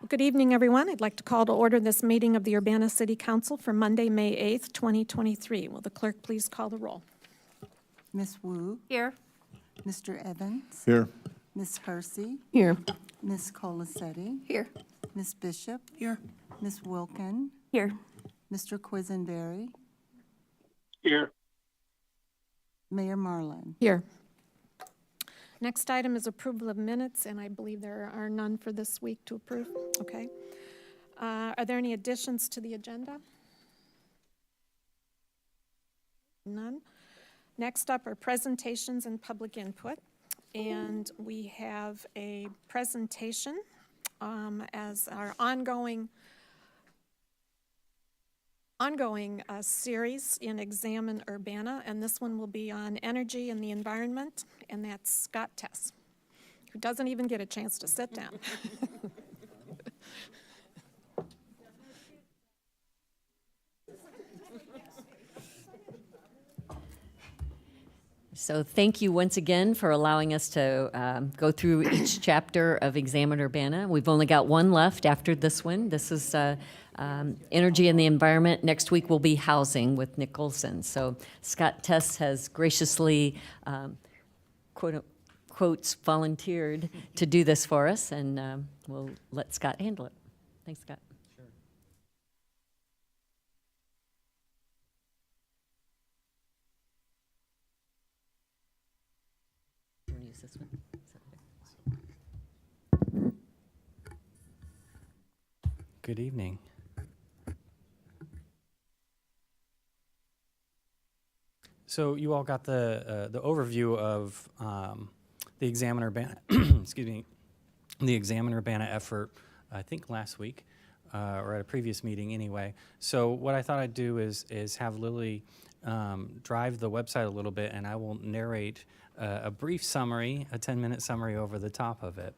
Well, good evening, everyone. I'd like to call to order this meeting of the Urbana City Council for Monday, May 8th, 2023. Will the clerk please call the roll? Ms. Wu, Here. Mr. Evans, Here. Ms. Hersey, Here. Ms. Colasetti, Here. Ms. Bishop, Here. Ms. Wilkin, Here. Mr. Quisenberry, Here. Mayor Marlin. Here. Next item is approval of minutes, and I believe there are none for this week to approve. Okay. Are there any additions to the agenda? None. Next up are presentations and public input. And we have a presentation as our ongoing series in Examine Urbana, and this one will be on energy and the environment, and that's Scott Tess, who doesn't even get a chance to sit down. So thank you once again for allowing us to go through each chapter of Examine Urbana. We've only got one left after this one. This is energy and the environment. Next week will be housing with Nick Olson. So Scott Tess has graciously, quotes, volunteered to do this for us, and we'll let Scott handle it. Thanks, Scott. This one. Good evening. So you all got the overview of the Examine Urbana, excuse me, the Examine Urbana effort, I think last week, or at a previous meeting anyway. So what I thought I'd do is have Lily drive the website a little bit, and I will narrate a brief summary, a 10-minute summary over the top of it.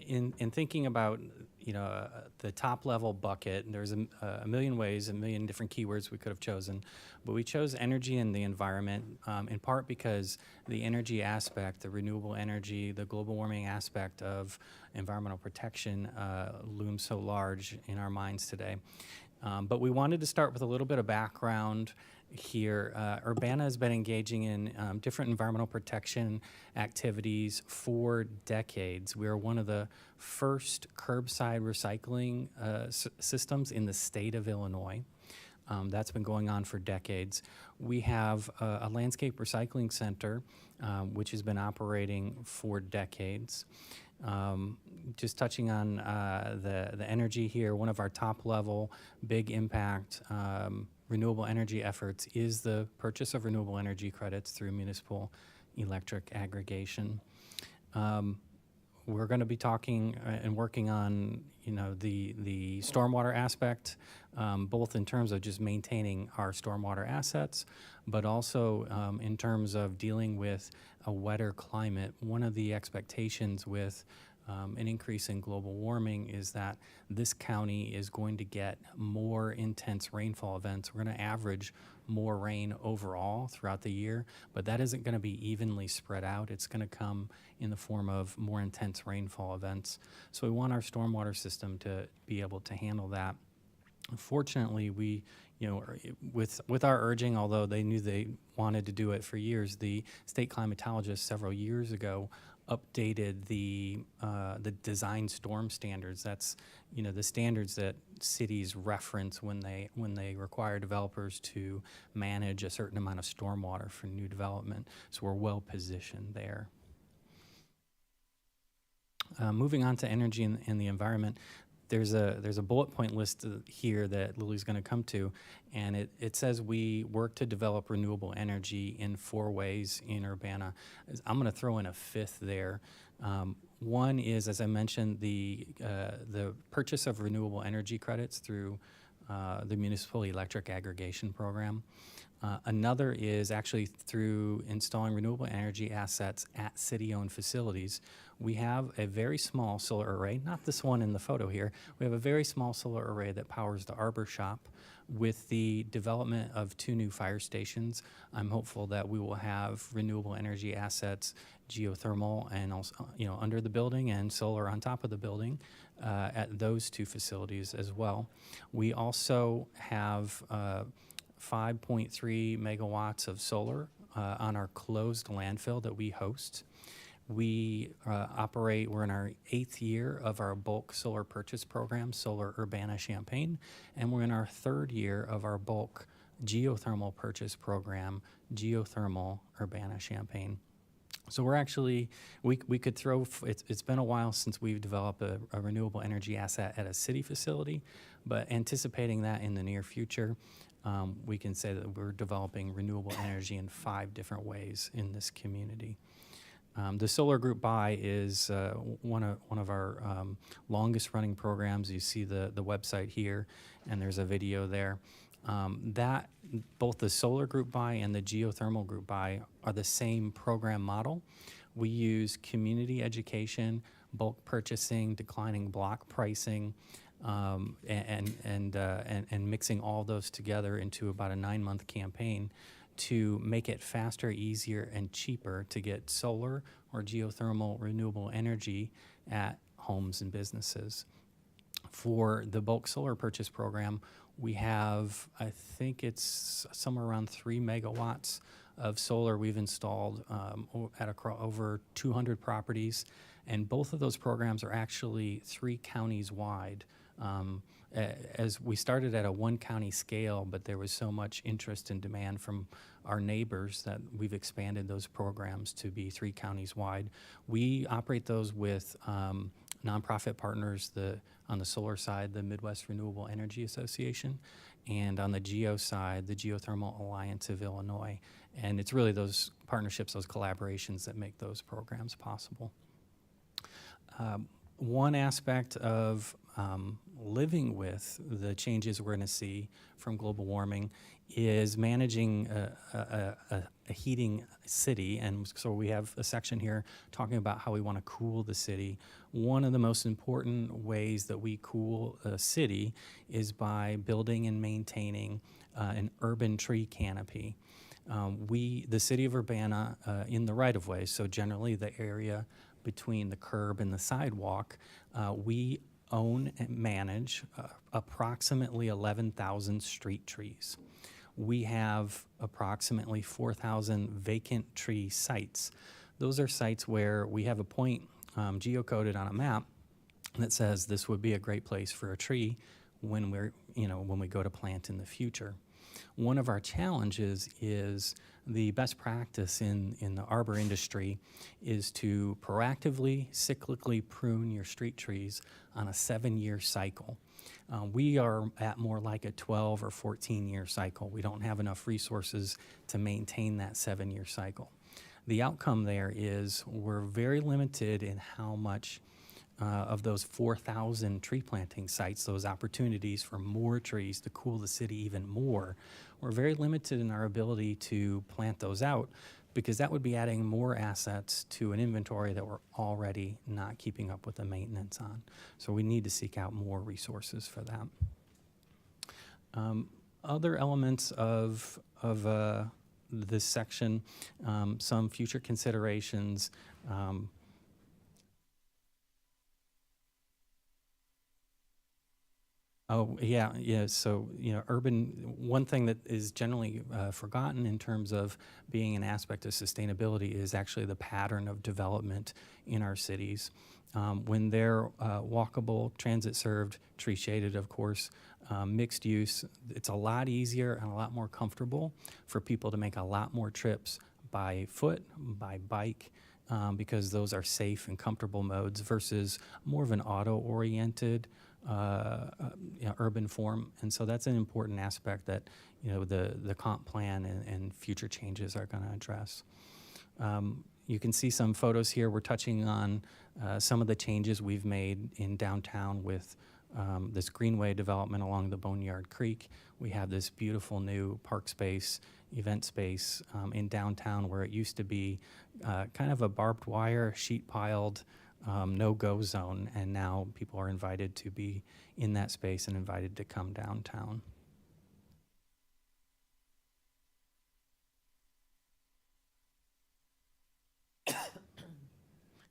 In thinking about the top level bucket, there's a million ways, a million different keywords we could have chosen, but we chose energy and the environment in part because the energy aspect, the renewable energy, the global warming aspect of environmental protection looms so large in our minds today. But we wanted to start with a little bit of background here. Urbana has been engaging in different environmental protection activities for decades. We are one of the first curbside recycling systems in the state of Illinois. That's been going on for decades. We have a landscape recycling center, which has been operating for decades. Just touching on the energy here, one of our top level big impact renewable energy efforts is the purchase of renewable energy credits through municipal electric aggregation. We're going to be talking and working on the stormwater aspect, both in terms of just maintaining our stormwater assets, but also in terms of dealing with a wetter climate. One of the expectations with an increase in global warming is that this county is going to get more intense rainfall events. We're going to average more rain overall throughout the year, but that isn't going to be evenly spread out. It's going to come in the form of more intense rainfall events. So we want our stormwater system to be able to handle that. Fortunately, we, with our urging, although they knew they wanted to do it for years, the state climatologist several years ago updated the design storm standards. That's the standards that cities reference when they require developers to manage a certain amount of stormwater for new development. So we're well positioned there. Moving on to energy and the environment. There's a bullet point list here that Lily's going to come to, and it says we work to develop renewable energy in 4 ways in Urbana. I'm going to throw in a 5th there. One is, as I mentioned, the purchase of renewable energy credits through the municipal electric aggregation program. Another is actually through installing renewable energy assets at city-owned facilities. We have a very small solar array, not this one in the photo here. We have a very small solar array that powers the Arbor Shop. With the development of 2 new fire stations, I'm hopeful that we will have renewable energy assets, geothermal, and also, under the building and solar on top of the building at those 2 facilities as well. We also have 5.3 megawatts of solar on our closed landfill that we host. We we're in our 8th year of our bulk solar purchase program, Solar Urbana Champaign, and we're in our 3rd year of our bulk geothermal purchase program, Geothermal Urbana Champaign. So we're actually, we could throw, it's been a while since we've developed a renewable energy asset at a city facility, but anticipating that in the near future, we can say that we're developing renewable energy in 5 different ways in this community. The Solar Group Buy is one of our longest running programs. You see the website here, and there's a video there. That both the Solar Group Buy and the Geothermal Group Buy are the same program model. We use community education, bulk purchasing, declining block pricing, and mixing all those together into about a 9-month campaign to make it faster, easier, and cheaper to get solar or geothermal renewable energy at homes and businesses. For the bulk solar purchase program, we have, I think it's somewhere around 3 megawatts of solar we've installed at over 200 properties, and both of those programs are actually 3 counties wide. As we started at a 1-county scale, but there was so much interest and demand from our neighbors that we've expanded those programs to be 3 counties wide. We operate those with nonprofit partners, on the solar side, the Midwest Renewable Energy Association, and on the geo side, the Geothermal Alliance of Illinois. And it's really those partnerships, those collaborations that make those programs possible. One aspect of living with the changes we're going to see from global warming is managing a heating city. And so we have a section here talking about how we want to cool the city. One of the most important ways that we cool a city is by building and maintaining an urban tree canopy. The city of Urbana, in the right-of-way, so generally the area between the curb and the sidewalk, we own and manage approximately 11,000 street trees. We have approximately 4,000 vacant tree sites. Those are sites where we have a point geocoded on a map that says this would be a great place for a tree when we go to plant in the future. One of our challenges is the best practice in the arbor industry is to proactively, cyclically prune your street trees on a 7-year cycle. We are at more like a 12 or 14-year cycle. We don't have enough resources to maintain that 7-year cycle. The outcome there is we're very limited in how much of those 4,000 tree planting sites, those opportunities for more trees to cool the city even more, we're very limited in our ability to plant those out because that would be adding more assets to an inventory that we're already not keeping up with the maintenance on. So we need to seek out more resources for that. Other elements of this section, some future considerations. Oh, yeah. So, one thing that is generally forgotten in terms of being an aspect of sustainability is actually the pattern of development in our cities. When they're walkable, transit-served, tree-shaded, of course, mixed use, it's a lot easier and a lot more comfortable for people to make a lot more trips by foot, by bike, because those are safe and comfortable modes versus more of an auto-oriented urban form. And so that's an important aspect that the comp plan and future changes are going to address. You can see some photos here. We're touching on some of the changes we've made in downtown with this greenway development along the Boneyard Creek. We have this beautiful new park space, event space in downtown where it used to be kind of a barbed wire, sheet piled, no-go zone, and now people are invited to be in that space and invited to come downtown.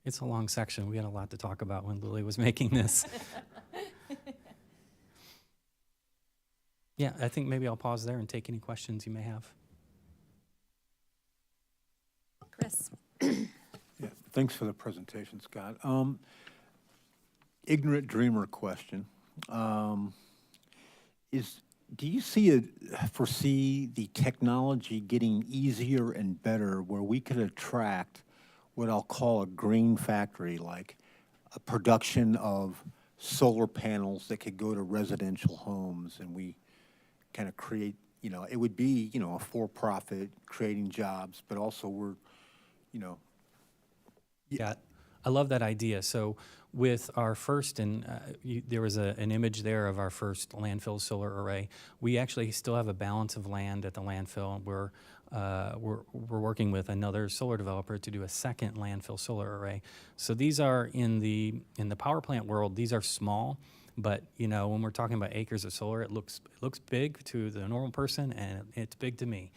It's a long section. We had a lot to talk about when Lily was making this. Yeah, I think maybe I'll pause there and take any questions you may have. Chris? Yeah, thanks for the presentation, Scott. Ignorant dreamer question. Do you foresee the technology getting easier and better where we could attract what I'll call a green factory, like a production of solar panels that could go to residential homes, and we kind of create, it would be, a for-profit creating jobs, but also we're, Yeah, I love that idea. So with our first, there was an image there of our first landfill solar array. We actually still have a balance of land at the landfill. We're working with another solar developer to do a second landfill solar array. So these are in the power plant world. These are small, but when we're talking about acres of solar, it looks big to the normal person, and it's big to me.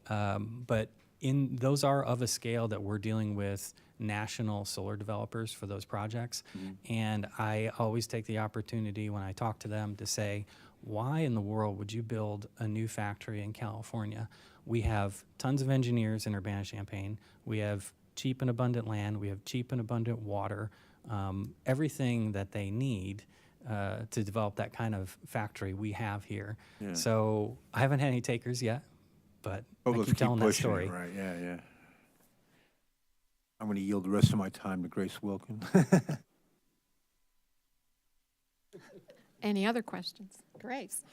But those are of a scale that we're dealing with national solar developers for those projects. Mm-hmm. And I always take the opportunity when I talk to them to say, why in the world would you build a new factory in California? We have tons of engineers in Urbana-Champaign. We have cheap and abundant land. We have cheap and abundant water. Everything that they need to develop that kind of factory we have here. Yeah. So I haven't had any takers yet, but I keep telling that story. Right, yeah. I'm going to yield the rest of my time to Grace Wilkin. Any other questions? Grace?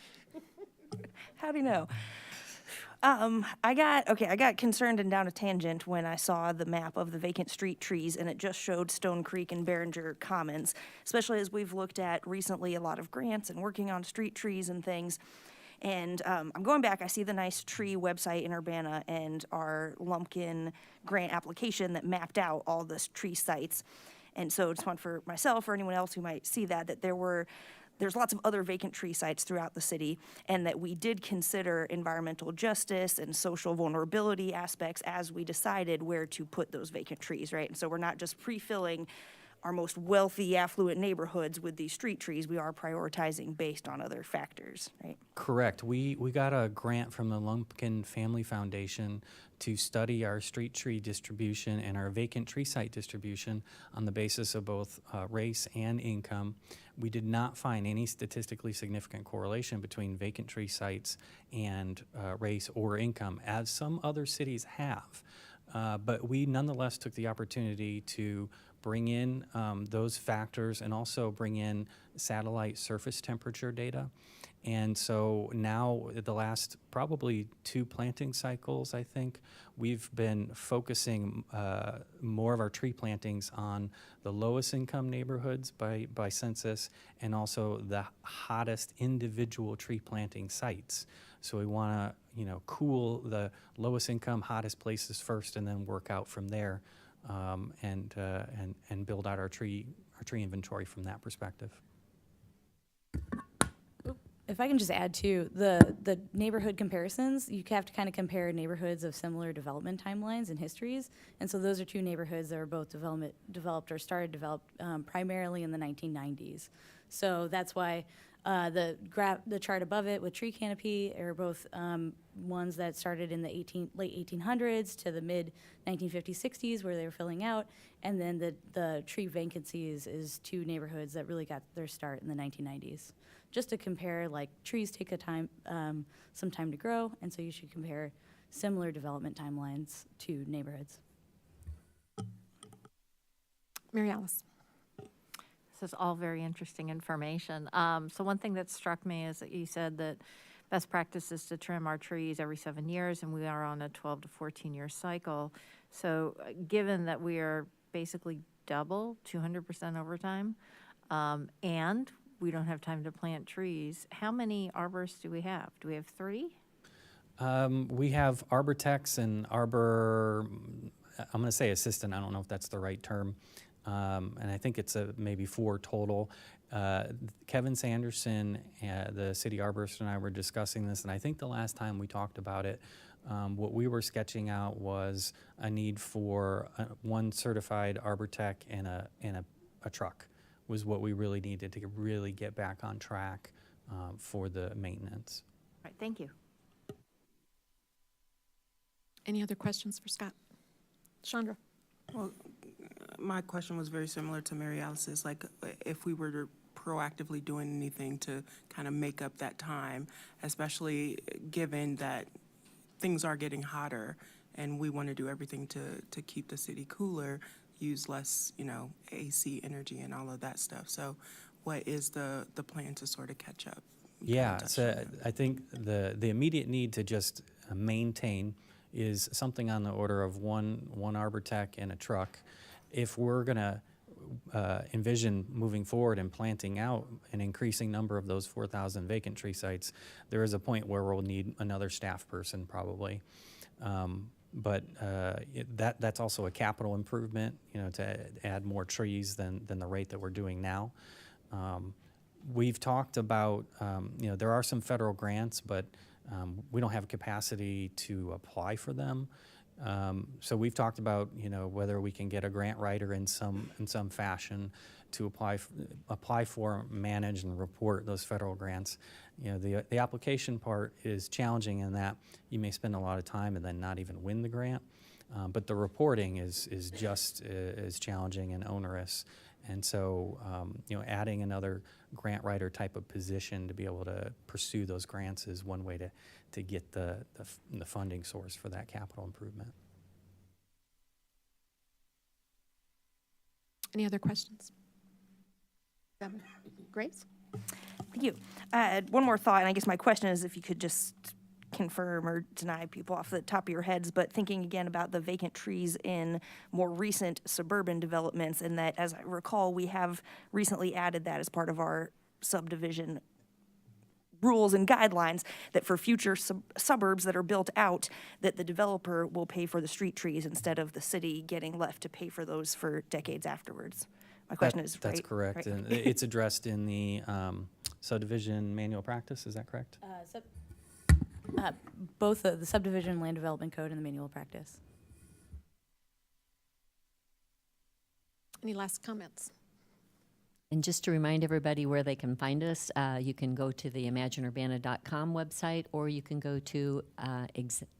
How do you know? I got concerned and down a tangent when I saw the map of the vacant street trees, and it just showed Stone Creek and Behringer Commons, especially as we've looked at recently a lot of grants and working on street trees and things. And I'm going back, I see the nice tree website in Urbana and our Lumpkin grant application that mapped out all the tree sites. And so just want for myself or anyone else who might see that there's lots of other vacant tree sites throughout the city, and that we did consider environmental justice and social vulnerability aspects as we decided where to put those vacant trees, right? And so we're not just pre-filling our most wealthy, affluent neighborhoods with these street trees. We are prioritizing based on other factors, right? Correct. We got a grant from the Lumpkin Family Foundation to study our street tree distribution and our vacant tree site distribution on the basis of both race and income. We did not find any statistically significant correlation between vacant tree sites and race or income, as some other cities have. But we nonetheless took the opportunity to bring in those factors and also bring in satellite surface temperature data. And so now, the last probably 2 planting cycles, I think, we've been focusing more of our tree plantings on the lowest income neighborhoods by census, and also the hottest individual tree planting sites. So we want to, cool the lowest income, hottest places first, and then work out from there, and build out our tree inventory from that perspective. If I can just add to the neighborhood comparisons, you have to kind of compare neighborhoods of similar development timelines and histories. And so those are 2 neighborhoods that were both developed primarily in the 1990s. So that's why the chart above it with tree canopy are both ones that started in the late 1800s to the mid 1950s, 60s, where they were filling out. And then the tree vacancies is 2 neighborhoods that really got their start in the 1990s. Just to compare, like, trees take some time to grow, and so you should compare similar development timelines to neighborhoods. Mary Alice? This is all very interesting information. So one thing that struck me is that you said that best practice is to trim our trees every 7 years, and we are on a 12 to 14-year cycle. So given that we are basically double, 200% overtime, and we don't have time to plant trees. How many arborists do we have? Do we have 3? We have arbor techs and arbor, I'm going to say assistant, I don't know if that's the right term. And I think it's maybe 4 total. Kevin Sanderson, the city arborist, and I were discussing this, and I think the last time we talked about it, what we were sketching out was a need for 1 certified arbor tech and a truck was what we really needed to really get back on track for the maintenance. All right, thank you. Any other questions for Scott? Chandra? Well, my question was very similar to Mary Alice's, like if we were to proactively doing anything to kind of make up that time, especially given that things are getting hotter and we want to do everything to keep the city cooler, use less, AC energy and all of that stuff. So what is the plan to sort of catch up? You kinda Yeah, touched so on that. I think the immediate need to just maintain is something on the order of one arbor tech and a truck. If we're going to envision moving forward and planting out an increasing number of those 4,000 vacant tree sites, there is a point where we'll need another staff person probably. But that's also a capital improvement, to add more trees than the rate that we're doing now. We've talked about, there are some federal grants, but we don't have capacity to apply for them. So we've talked about, whether we can get a grant writer in some fashion to apply for, manage, and report those federal grants. The application part is challenging in that you may spend a lot of time and then not even win the grant. But the reporting is just as challenging and onerous. And so, adding another grant writer type of position to be able to pursue those grants is one way to get the funding source for that capital improvement. Any other questions? Grace? Thank you. I had one more thought, and I guess my question is if you could just confirm or deny people off the top of your heads, but thinking again about the vacant trees in more recent suburban developments, and that, as I recall, we have recently added that as part of our subdivision rules and guidelines, that for future suburbs that are built out, that the developer will pay for the street trees instead of the city getting left to pay for those for decades afterwards. My question is, That's right? correct. Right. And it's addressed in the subdivision manual practice, is that correct? Both the subdivision land development code and the manual practice. Any last comments? And just to remind everybody where they can find us, you can go to the imagineurbana.com website, or you can go to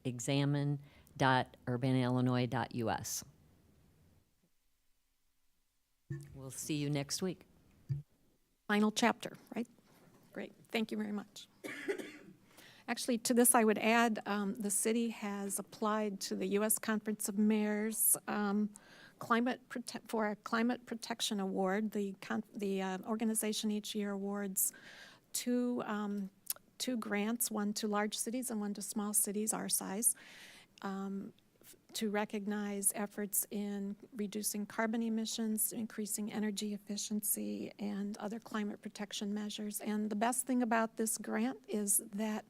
examine.urbanaillinois.us. We'll see you next week. Final chapter, right? Great, thank you very much. Actually, to this I would add, the city has applied to the U.S. Conference of Mayors for a Climate Protection Award. The organization each year awards two grants, one to large cities and one to small cities our size, to recognize efforts in reducing carbon emissions, increasing energy efficiency, and other climate protection measures. And the best thing about this grant is that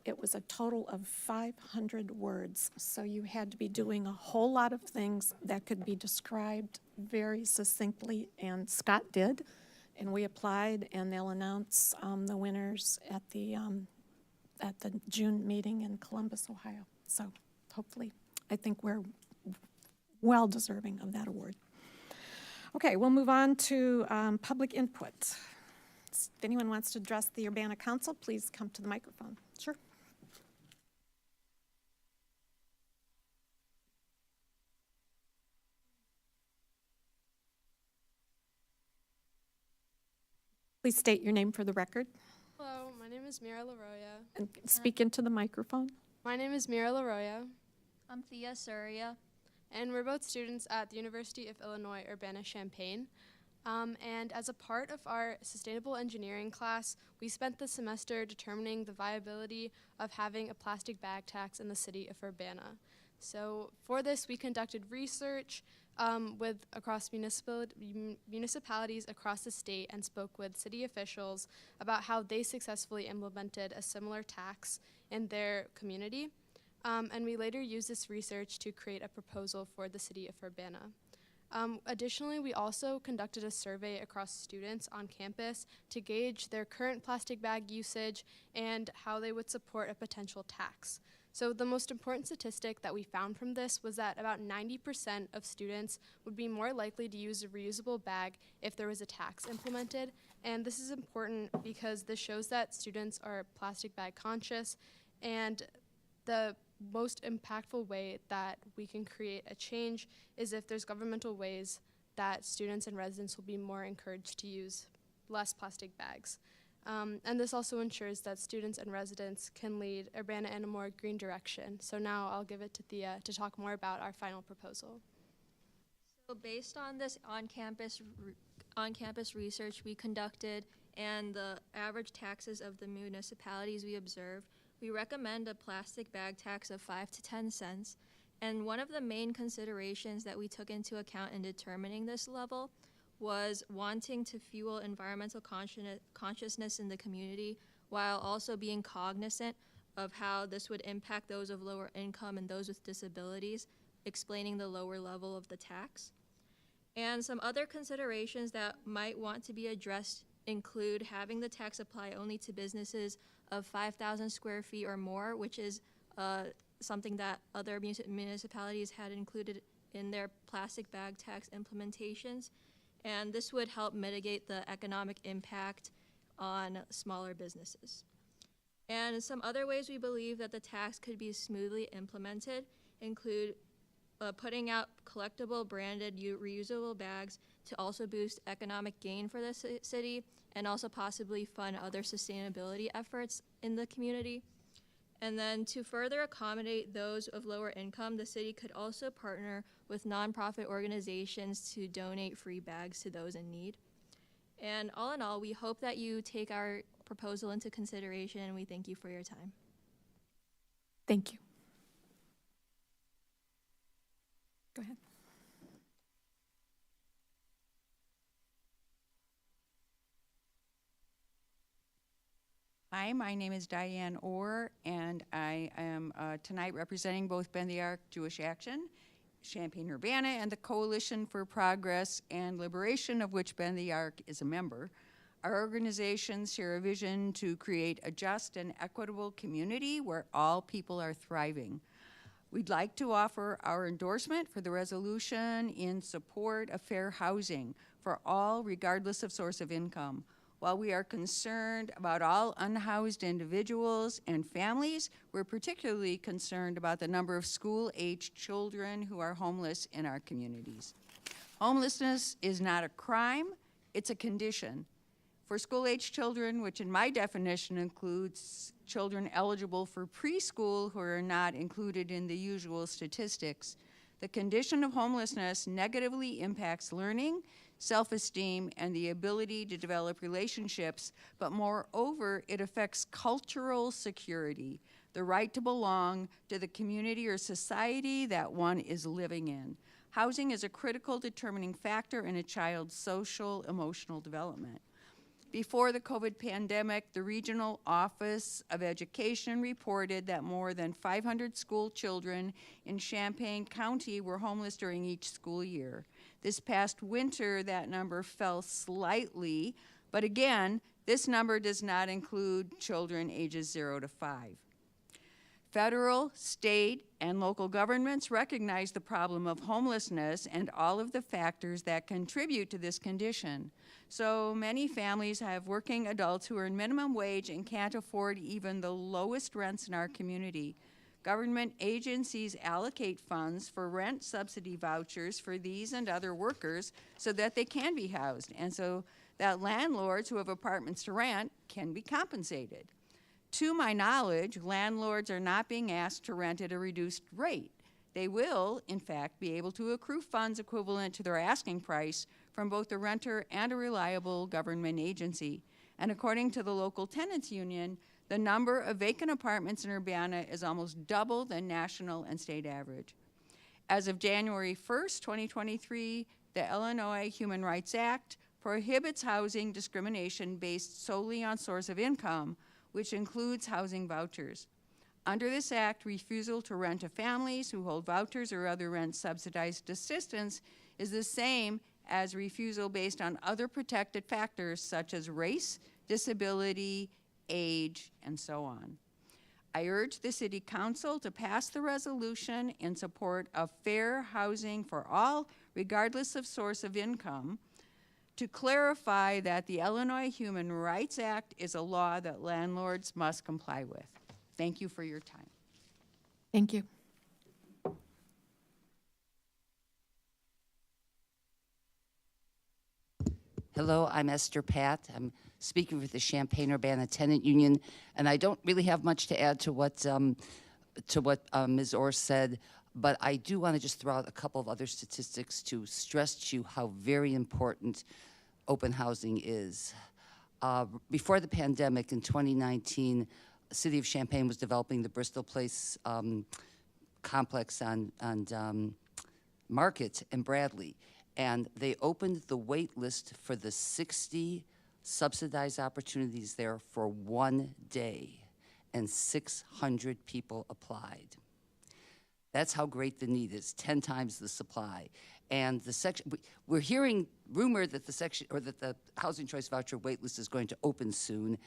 it was a total of 500 words. So you had to be doing a whole lot of things that could be described very succinctly, and Scott did. And we applied, and they'll announce the winners at the June meeting in Columbus, Ohio. So hopefully, I think we're well deserving of that award. Okay, we'll move on to public input. If anyone wants to address the Urbana Council, please come to the microphone. Sure. Please state your name for the record Hello, my name is Mira Laroya. and speak into the microphone. My name is Mira Laroya, I'm Thea Surya. and we're both students at the University of Illinois Urbana-Champaign. And as a part of our sustainable engineering class, we spent the semester determining the viability of having a plastic bag tax in the city of Urbana. So for this, we conducted research, with across municipalities across the state and spoke with city officials about how they successfully implemented a similar tax in their community. And we later used this research to create a proposal for the city of Urbana. Additionally, we also conducted a survey across students on campus to gauge their current plastic bag usage and how they would support a potential tax. So the most important statistic that we found from this was that about 90% of students would be more likely to use a reusable bag if there was a tax implemented. And this is important because this shows that students are plastic bag conscious, and the most impactful way that we can create a change is if there's governmental ways that students and residents will be more encouraged to use less plastic bags. And this also ensures that students and residents can lead Urbana in a more green direction. So now I'll give it to Thea to talk more about our final proposal. So based on this on-campus research we conducted and the average taxes of the municipalities we observed, we recommend a plastic bag tax of 5 to 10 cents. And one of the main considerations that we took into account in determining this level was wanting to fuel environmental consciousness in the community while also being cognizant of how this would impact those of lower income and those with disabilities, explaining the lower level of the tax. And some other considerations that might want to be addressed include having the tax apply only to businesses of 5,000 square feet or more, which is something that other municipalities had included in their plastic bag tax implementations. And this would help mitigate the economic impact on smaller businesses. And some other ways we believe that the tax could be smoothly implemented include putting out collectible branded reusable bags to also boost economic gain for the city and also possibly fund other sustainability efforts in the community. And then to further accommodate those of lower income, the city could also partner with nonprofit organizations to donate free bags to those in need. And all in all, we hope that you take our proposal into consideration, and we thank you for your time. Thank you. Go ahead. Hi, my name is Diane Orr, and I am tonight representing both Bend the Arc Jewish Action, Champaign-Urbana, and the Coalition for Progress and Liberation, of which Bend the Arc is a member. Our organizations share a vision to create a just and equitable community where all people are thriving. We'd like to offer our endorsement for the resolution in support of fair housing for all, regardless of source of income. While we are concerned about all unhoused individuals and families, we're particularly concerned about the number of school-aged children who are homeless in our communities. Homelessness is not a crime, it's a condition. For school-aged children, which in my definition includes children eligible for preschool who are not included in the usual statistics, the condition of homelessness negatively impacts learning, self-esteem, and the ability to develop relationships, but moreover, it affects cultural security, the right to belong to the community or society that one is living in. Housing is a critical determining factor in a child's social, emotional development. Before the COVID pandemic, the Regional Office of Education reported that more than 500 school children in Champaign County were homeless during each school year. This past winter, that number fell slightly, but again, this number does not include children ages 0 to 5. Federal, state, and local governments recognize the problem of homelessness and all of the factors that contribute to this condition. So many families have working adults who earn minimum wage and can't afford even the lowest rents in our community. Government agencies allocate funds for rent subsidy vouchers for these and other workers so that they can be housed, and so that landlords who have apartments to rent can be compensated. To my knowledge, landlords are not being asked to rent at a reduced rate. They will, in fact, be able to accrue funds equivalent to their asking price from both the renter and a reliable government agency. And according to the local tenants union, the number of vacant apartments in Urbana is almost double the national and state average. As of January 1st, 2023, the Illinois Human Rights Act prohibits housing discrimination based solely on source of income, which includes housing vouchers. Under this act, refusal to rent to families who hold vouchers or other rent-subsidized assistance is the same as refusal based on other protected factors such as race, disability, age, and so on. I urge the City Council to pass the resolution in support of fair housing for all, regardless of source of income, to clarify that the Illinois Human Rights Act is a law that landlords must comply with. Thank you for your time. Thank you. Hello, I'm Esther Pat. I'm speaking for the Champaign-Urbana Tenant Union, and I don't really have much to add to what Ms. Orr said, but I do want to just throw out a couple of other statistics to stress to you how very important open housing is. Before the pandemic in 2019, the City of Champaign was developing the Bristol Place complex on Market and Bradley. And they opened the wait list for the 60 subsidized opportunities there for 1 day, and 600 people applied. That's how great the need is, 10 times the supply. And the section, we're hearing rumor that the section, or that the housing choice voucher wait list is going to open soon.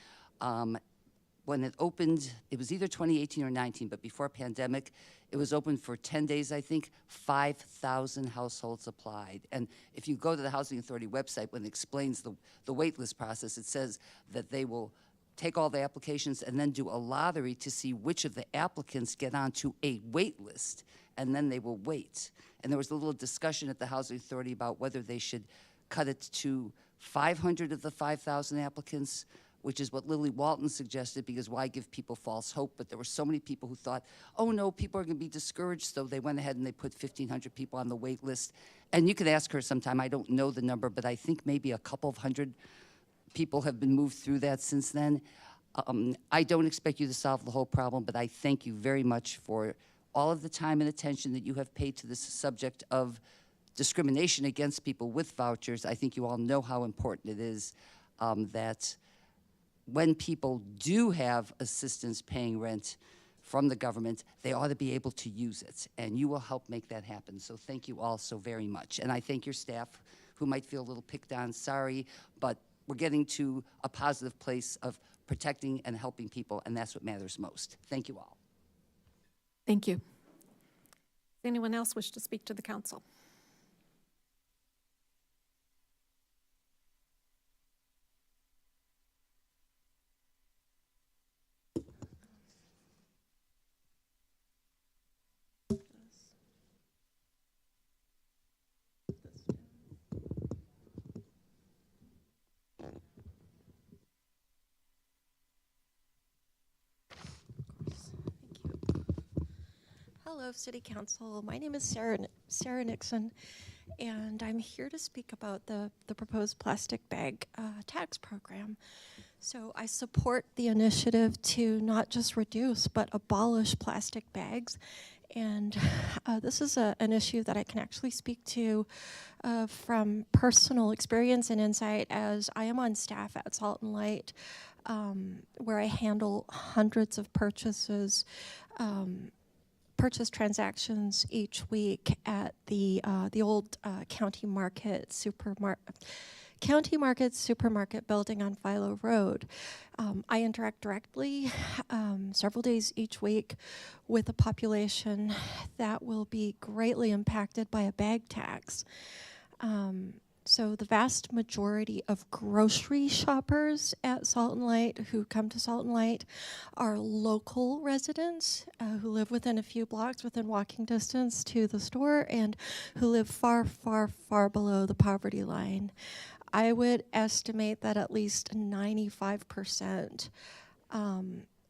When it opened, it was either 2018 or 19, but before pandemic, it was open for 10 days, I think. 5,000 households applied. And if you go to the Housing Authority website, when it explains the wait list process, it says that they will take all the applications and then do a lottery to see which of the applicants get onto a wait list, and then they will wait. And there was a little discussion at the Housing Authority about whether they should cut it to 500 of the 5,000 applicants, which is what Lily Walton suggested, because why give people false hope? But there were so many people who thought, oh no, people are going to be discouraged, so they went ahead and they put 1,500 people on the wait list. And you could ask her sometime, I don't know the number, but I think maybe a couple of hundred people have been moved through that since then. I don't expect you to solve the whole problem, but I thank you very much for all of the time and attention that you have paid to this subject of discrimination against people with vouchers. I think you all know how important it is that when people do have assistance paying rent from the government, they ought to be able to use it, and you will help make that happen. So thank you all so very much. And I thank your staff, who might feel a little picked on, sorry, but we're getting to a positive place of protecting and helping people, and that's what matters most. Thank you all. Thank you. Does anyone else wish to speak to the council? Hello, City Council. My name is Sarah Nixon, and I'm here to speak about the proposed plastic bag tax program. So I support the initiative to not just reduce, but abolish plastic bags. And this is an issue that I can actually speak to from personal experience and insight, as I am on staff at Salt and Light, where I handle hundreds of purchase transactions each week at the old County Market Supermarket building on Philo Road. I interact directly several days each week with a population that will be greatly impacted by a bag tax. So the vast majority of grocery shoppers at Salt and Light who come to Salt and Light are local residents who live within a few blocks within walking distance to the store and who live far, far, far below the poverty line. I would estimate that at least 95%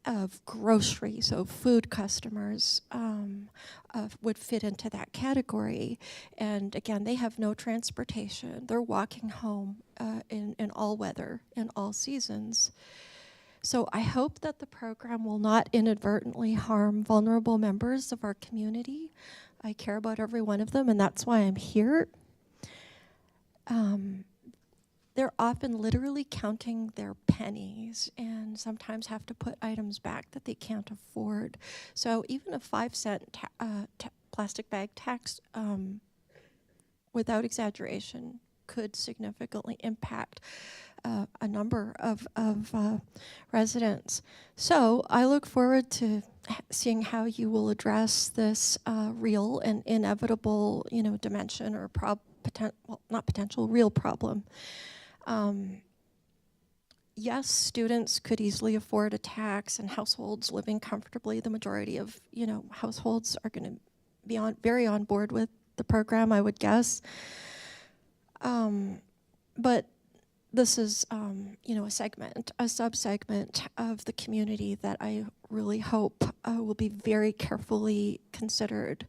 of grocery, so food customers, would fit into that category. And again, they have no transportation. They're walking home in all weather, in all seasons. So I hope that the program will not inadvertently harm vulnerable members of our community, I care about every one of them, and that's why I'm here. They're often literally counting their pennies and sometimes have to put items back that they can't afford. So even a 5-cent plastic bag tax, without exaggeration, could significantly impact a number of residents. So I look forward to seeing how you will address this real and inevitable, dimension or real problem. Yes, students could easily afford a tax, and households living comfortably, the majority of households are going to be very on board with the program, I would guess. But this is, a subsegment of the community that I really hope will be very carefully considered.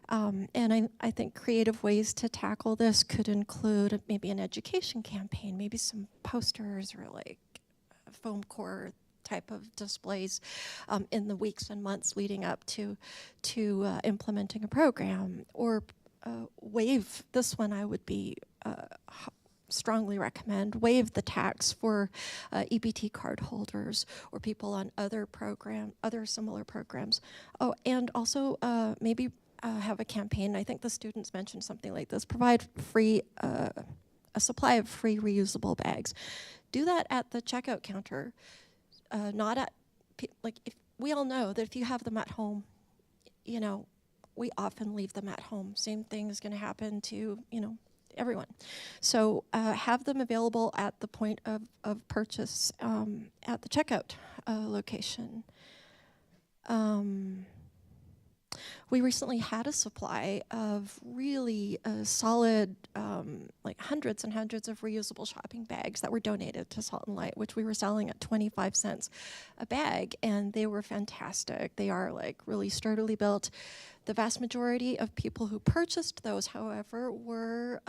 And I think creative ways to tackle this could include maybe an education campaign, maybe some posters or like foam core type of displays in the weeks and months leading up to implementing a program, or waive this one. I would be strongly recommend waive the tax for EBT card holders or people on other similar programs. Oh, and also maybe have a campaign. I think the students mentioned something like this: provide a supply of free reusable bags. Do that at the checkout counter, not at if we all know that if you have them at home, we often leave them at home. Same thing is going to happen to everyone. So have them available at the point of purchase at the checkout location. We recently had a supply of really solid, hundreds and hundreds of reusable shopping bags that were donated to Salt and Light, which we were selling at 25 cents a bag, and they were fantastic. They are really sturdily built. The vast majority of people who purchased those, however, were,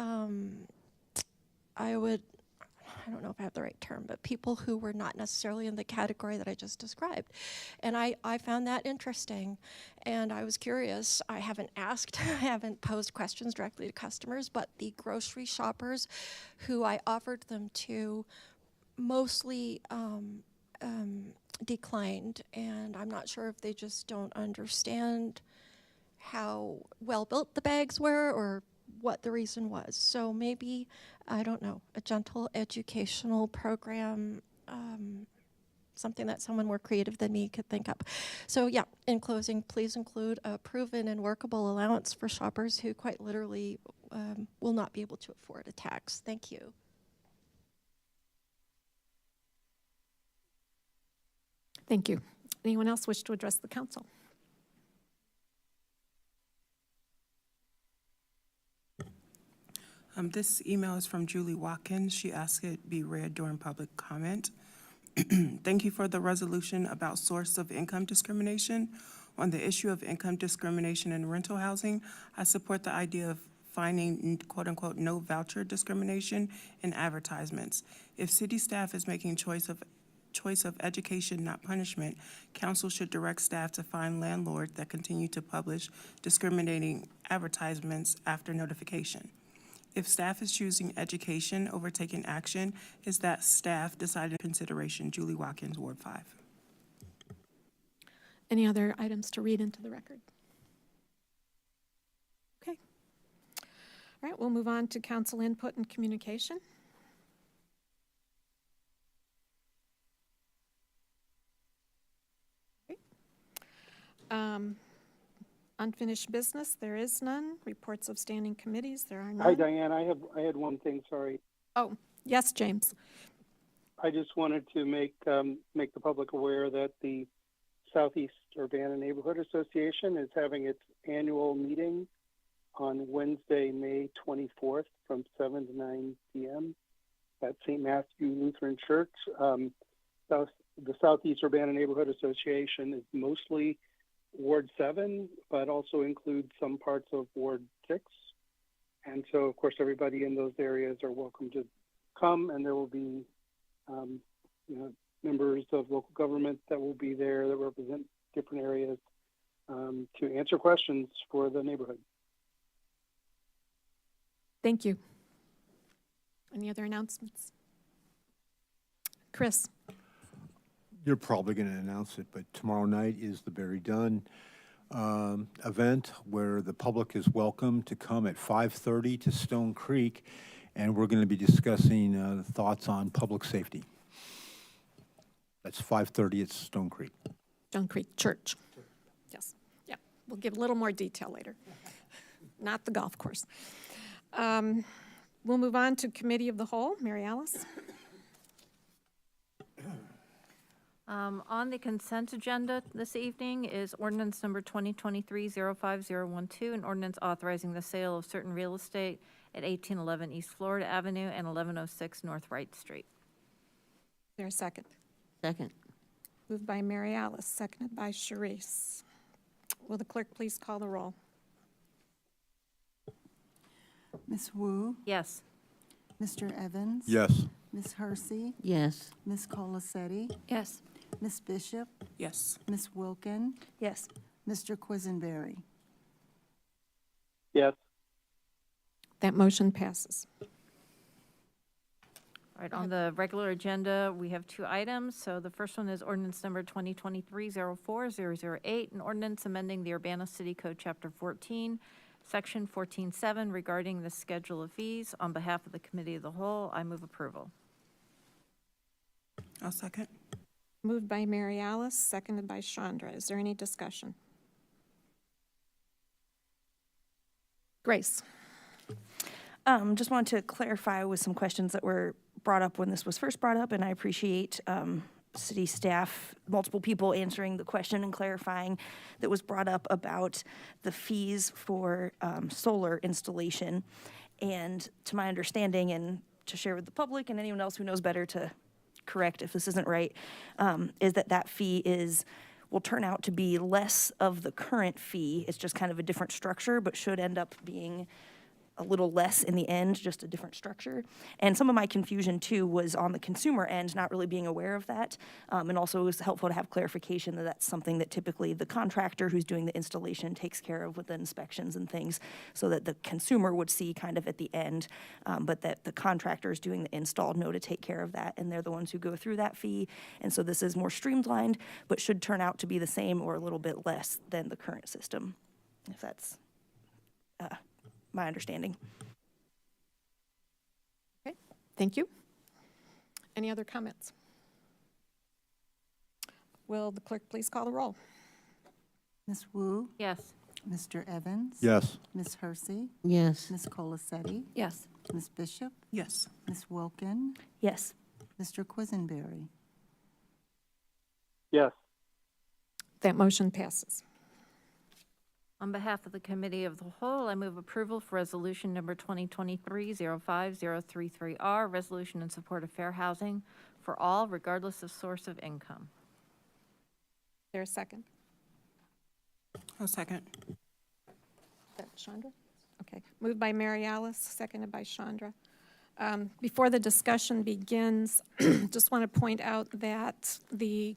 I don't know if I have the right term, but people who were not necessarily in the category that I just described. And I found that interesting, and I was curious. I haven't asked, I haven't posed questions directly to customers, but the grocery shoppers who I offered them to mostly declined, and I'm not sure if they just don't understand how well built the bags were or what the reason was. So maybe, I don't know, a gentle educational program, something that someone more creative than me could think up. So yeah, in closing, please include a proven and workable allowance for shoppers who quite literally will not be able to afford a tax. Thank you. Thank you. Anyone else wish to address the council? This email is from Julie Watkins. She asked it be read during public comment. Thank you for the resolution about source of income discrimination. On the issue of income discrimination in rental housing, I support the idea of finding quote-unquote no voucher discrimination in advertisements. If city staff is making choice of education, not punishment, council should direct staff to find landlords that continue to publish discriminating advertisements after notification. If staff is choosing education over taking action, is that staff decided consideration? Julie Watkins, Ward 5. Any other items to read into the record? Okay. All right, we'll move on to council input and communication. Okay. Unfinished business, there is none. Reports of standing committees, there are none. Hi, Diane. I had one thing. Sorry. Oh, yes, James. I just wanted to make the public aware that the Southeast Urbana Neighborhood Association is having its annual meeting on Wednesday, May 24th, from 7 to 9 p.m. at St. Matthew Lutheran Church. The Southeast Urbana Neighborhood Association is mostly Ward 7, but also includes some parts of Ward 6. And so, of course, everybody in those areas are welcome to come, and there will be members of local government that will be there that represent different areas to answer questions for the neighborhood. Thank you. Any other announcements? Chris? You're probably going to announce it, but tomorrow night is the Barry Dunn event where the public is welcome to come at 5:30 to Stone Creek, and we're going to be discussing thoughts on public safety. That's 5:30 at Stone Creek. Stone Creek Church. Yes, yeah. We'll give a little more detail later. Not the golf course. We'll move on to Committee of the Whole. Mary Alice? On the consent agenda this evening is ordinance number 2023-05012, an ordinance authorizing the sale of certain real estate at 1811 East Florida Avenue and 1106 North Wright Street. Is there a second? Second. Moved by Mary Alice, seconded by Sharice. Will the clerk please call the roll? Ms. Wu, Yes. Mr. Evans? Yes. Ms. Hersey? Yes. Ms. Colacetti? Yes. Ms. Bishop? Yes. Ms. Wilkin? Yes. Mr. Quisenberry? Yes. That motion passes. All right, on the regular agenda, we have two items. So the first one is ordinance number 2023-04008, an ordinance amending the Urbana City Code, Chapter 14, Section 14.7 regarding the schedule of fees. On behalf of the Committee of the Whole, I move approval. I'll second. Moved by Mary Alice, seconded by Chandra. Is there any discussion? Grace? Just wanted to clarify with some questions that were brought up when this was first brought up, and I appreciate city staff, multiple people answering the question and clarifying that was brought up about the fees for solar installation. And to my understanding, and to share with the public and anyone else who knows better to correct if this isn't right, is that fee will turn out to be less of the current fee. It's just kind of a different structure, but should end up being a little less in the end, just a different structure. And some of my confusion too was on the consumer end, not really being aware of that. And also it was helpful to have clarification that that's something that typically the contractor who's doing the installation takes care of with the inspections and things, so that the consumer would see kind of at the end, but that the contractors doing the install know to take care of that, and they're the ones who go through that fee. And so this is more streamlined, but should turn out to be the same or a little bit less than the current system, if that's my understanding. Okay, thank you. Any other comments? Will the clerk please call the roll? Ms. Wu, Yes. Mr. Evans? Yes. Ms. Hersey? Yes. Ms. Colacetti? Yes. Ms. Bishop? Yes. Ms. Wilkin? Yes. Mr. Quisenberry? Yes. That motion passes. On behalf of the Committee of the Whole, I move approval for resolution number 2023-05033R, resolution in support of fair housing for all, regardless of source of income. Is there a second? I'll second. Is that Chandra? Okay. Moved by Mary Alice, seconded by Chandra. Before the discussion begins, just want to point out that the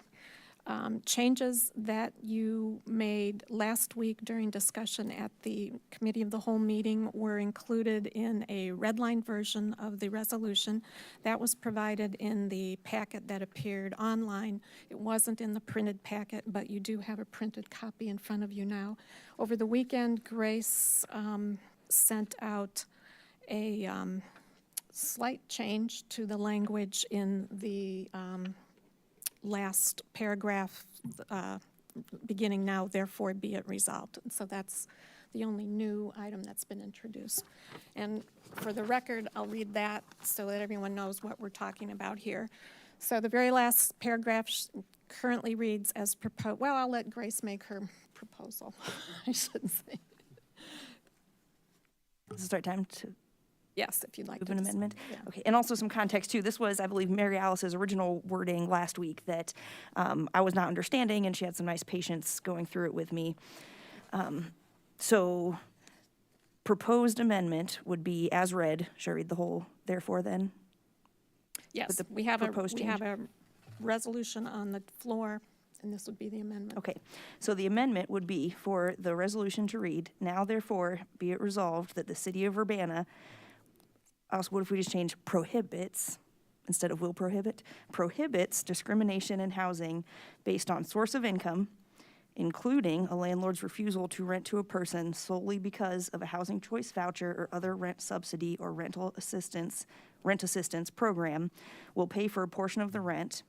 changes that you made last week during discussion at the Committee of the Whole meeting were included in a redline version of the resolution. That was provided in the packet that appeared online. It wasn't in the printed packet, but you do have a printed copy in front of you now. Over the weekend, Grace sent out a slight change to the language in the last paragraph, beginning now, therefore be it resolved. And so that's the only new item that's been introduced. And for the record, I'll read that so that everyone knows what we're talking about here. So the very last paragraph currently reads as proposed. Well, I'll let Grace make her proposal. I shouldn't say. This is our time to Yes, if you'd like move to. an amendment? Yeah. Okay, and also some context too. This was, I believe, Mary Alice's original wording last week that I was not understanding, and she had some nice patience going through it with me. So proposed amendment would be as read. Should I read the whole therefore then? Yes, the we have proposed a resolution on the floor, and this would be the amendment. Okay, so the amendment would be for the resolution to read, now therefore be it resolved that the city of Urbana Also, what if we just change prohibits instead of will prohibit? Prohibits discrimination in housing based on source of income, including a landlord's refusal to rent to a person solely because of a housing choice voucher or other rent subsidy or rent assistance program will pay for a portion of the rent,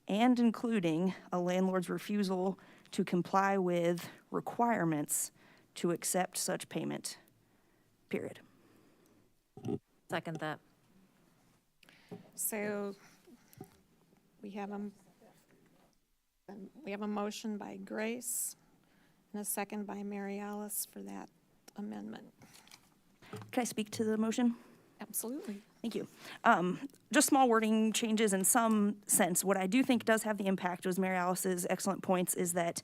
and including a landlord's refusal to comply with requirements to accept such payment, period. Second that. So we have a motion by Grace and a second by Mary Alice for that amendment. Can I speak to the motion? Absolutely. Thank you. Just small wording changes in some sense. What I do think does have the impact was Mary Alice's excellent points is that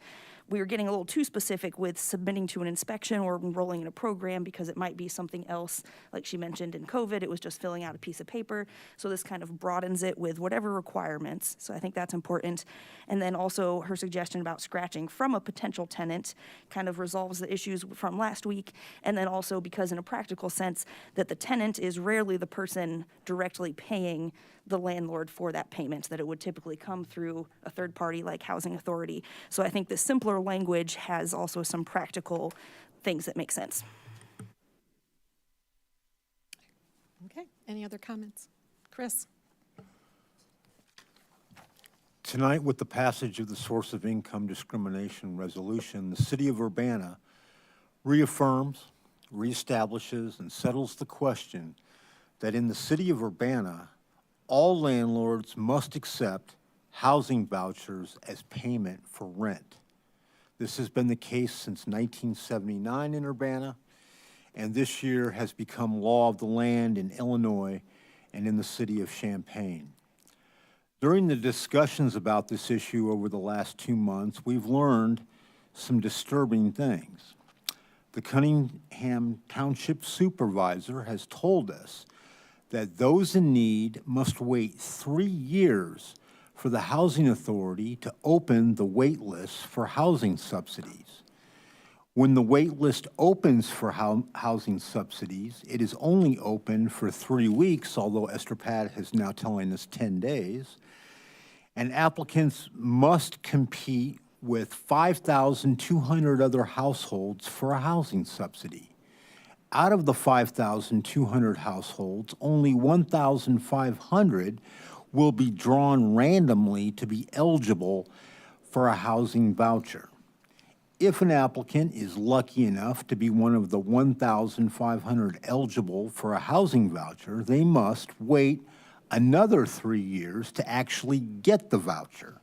we were getting a little too specific with submitting to an inspection or enrolling in a program because it might be something else. Like she mentioned in COVID, it was just filling out a piece of paper. So this kind of broadens it with whatever requirements. So I think that's important. And then also her suggestion about scratching from a potential tenant kind of resolves the issues from last week. And then also because in a practical sense that the tenant is rarely the person directly paying the landlord for that payment, that it would typically come through a third party like Housing Authority. So I think the simpler language has also some practical things that make sense. Okay, any other comments? Chris? Tonight, with the passage of the source of income discrimination resolution, the city of Urbana reaffirms, reestablishes, and settles the question that in the city of Urbana, all landlords must accept housing vouchers as payment for rent. This has been the case since 1979 in Urbana, and this year has become law of the land in Illinois and in the city of Champaign. During the discussions about this issue over the last 2 months, we've learned some disturbing things. The Cunningham Township Supervisor has told us that those in need must wait 3 years for the Housing Authority to open the wait list for housing subsidies. When the wait list opens for housing subsidies, it is only open for 3 weeks, although Esther Pat is now telling us 10 days, and applicants must compete with 5,200 other households for a housing subsidy. Out of the 5,200 households, only 1,500 will be drawn randomly to be eligible for a housing voucher. If an applicant is lucky enough to be one of the 1,500 eligible for a housing voucher, they must wait another 3 years to actually get the voucher.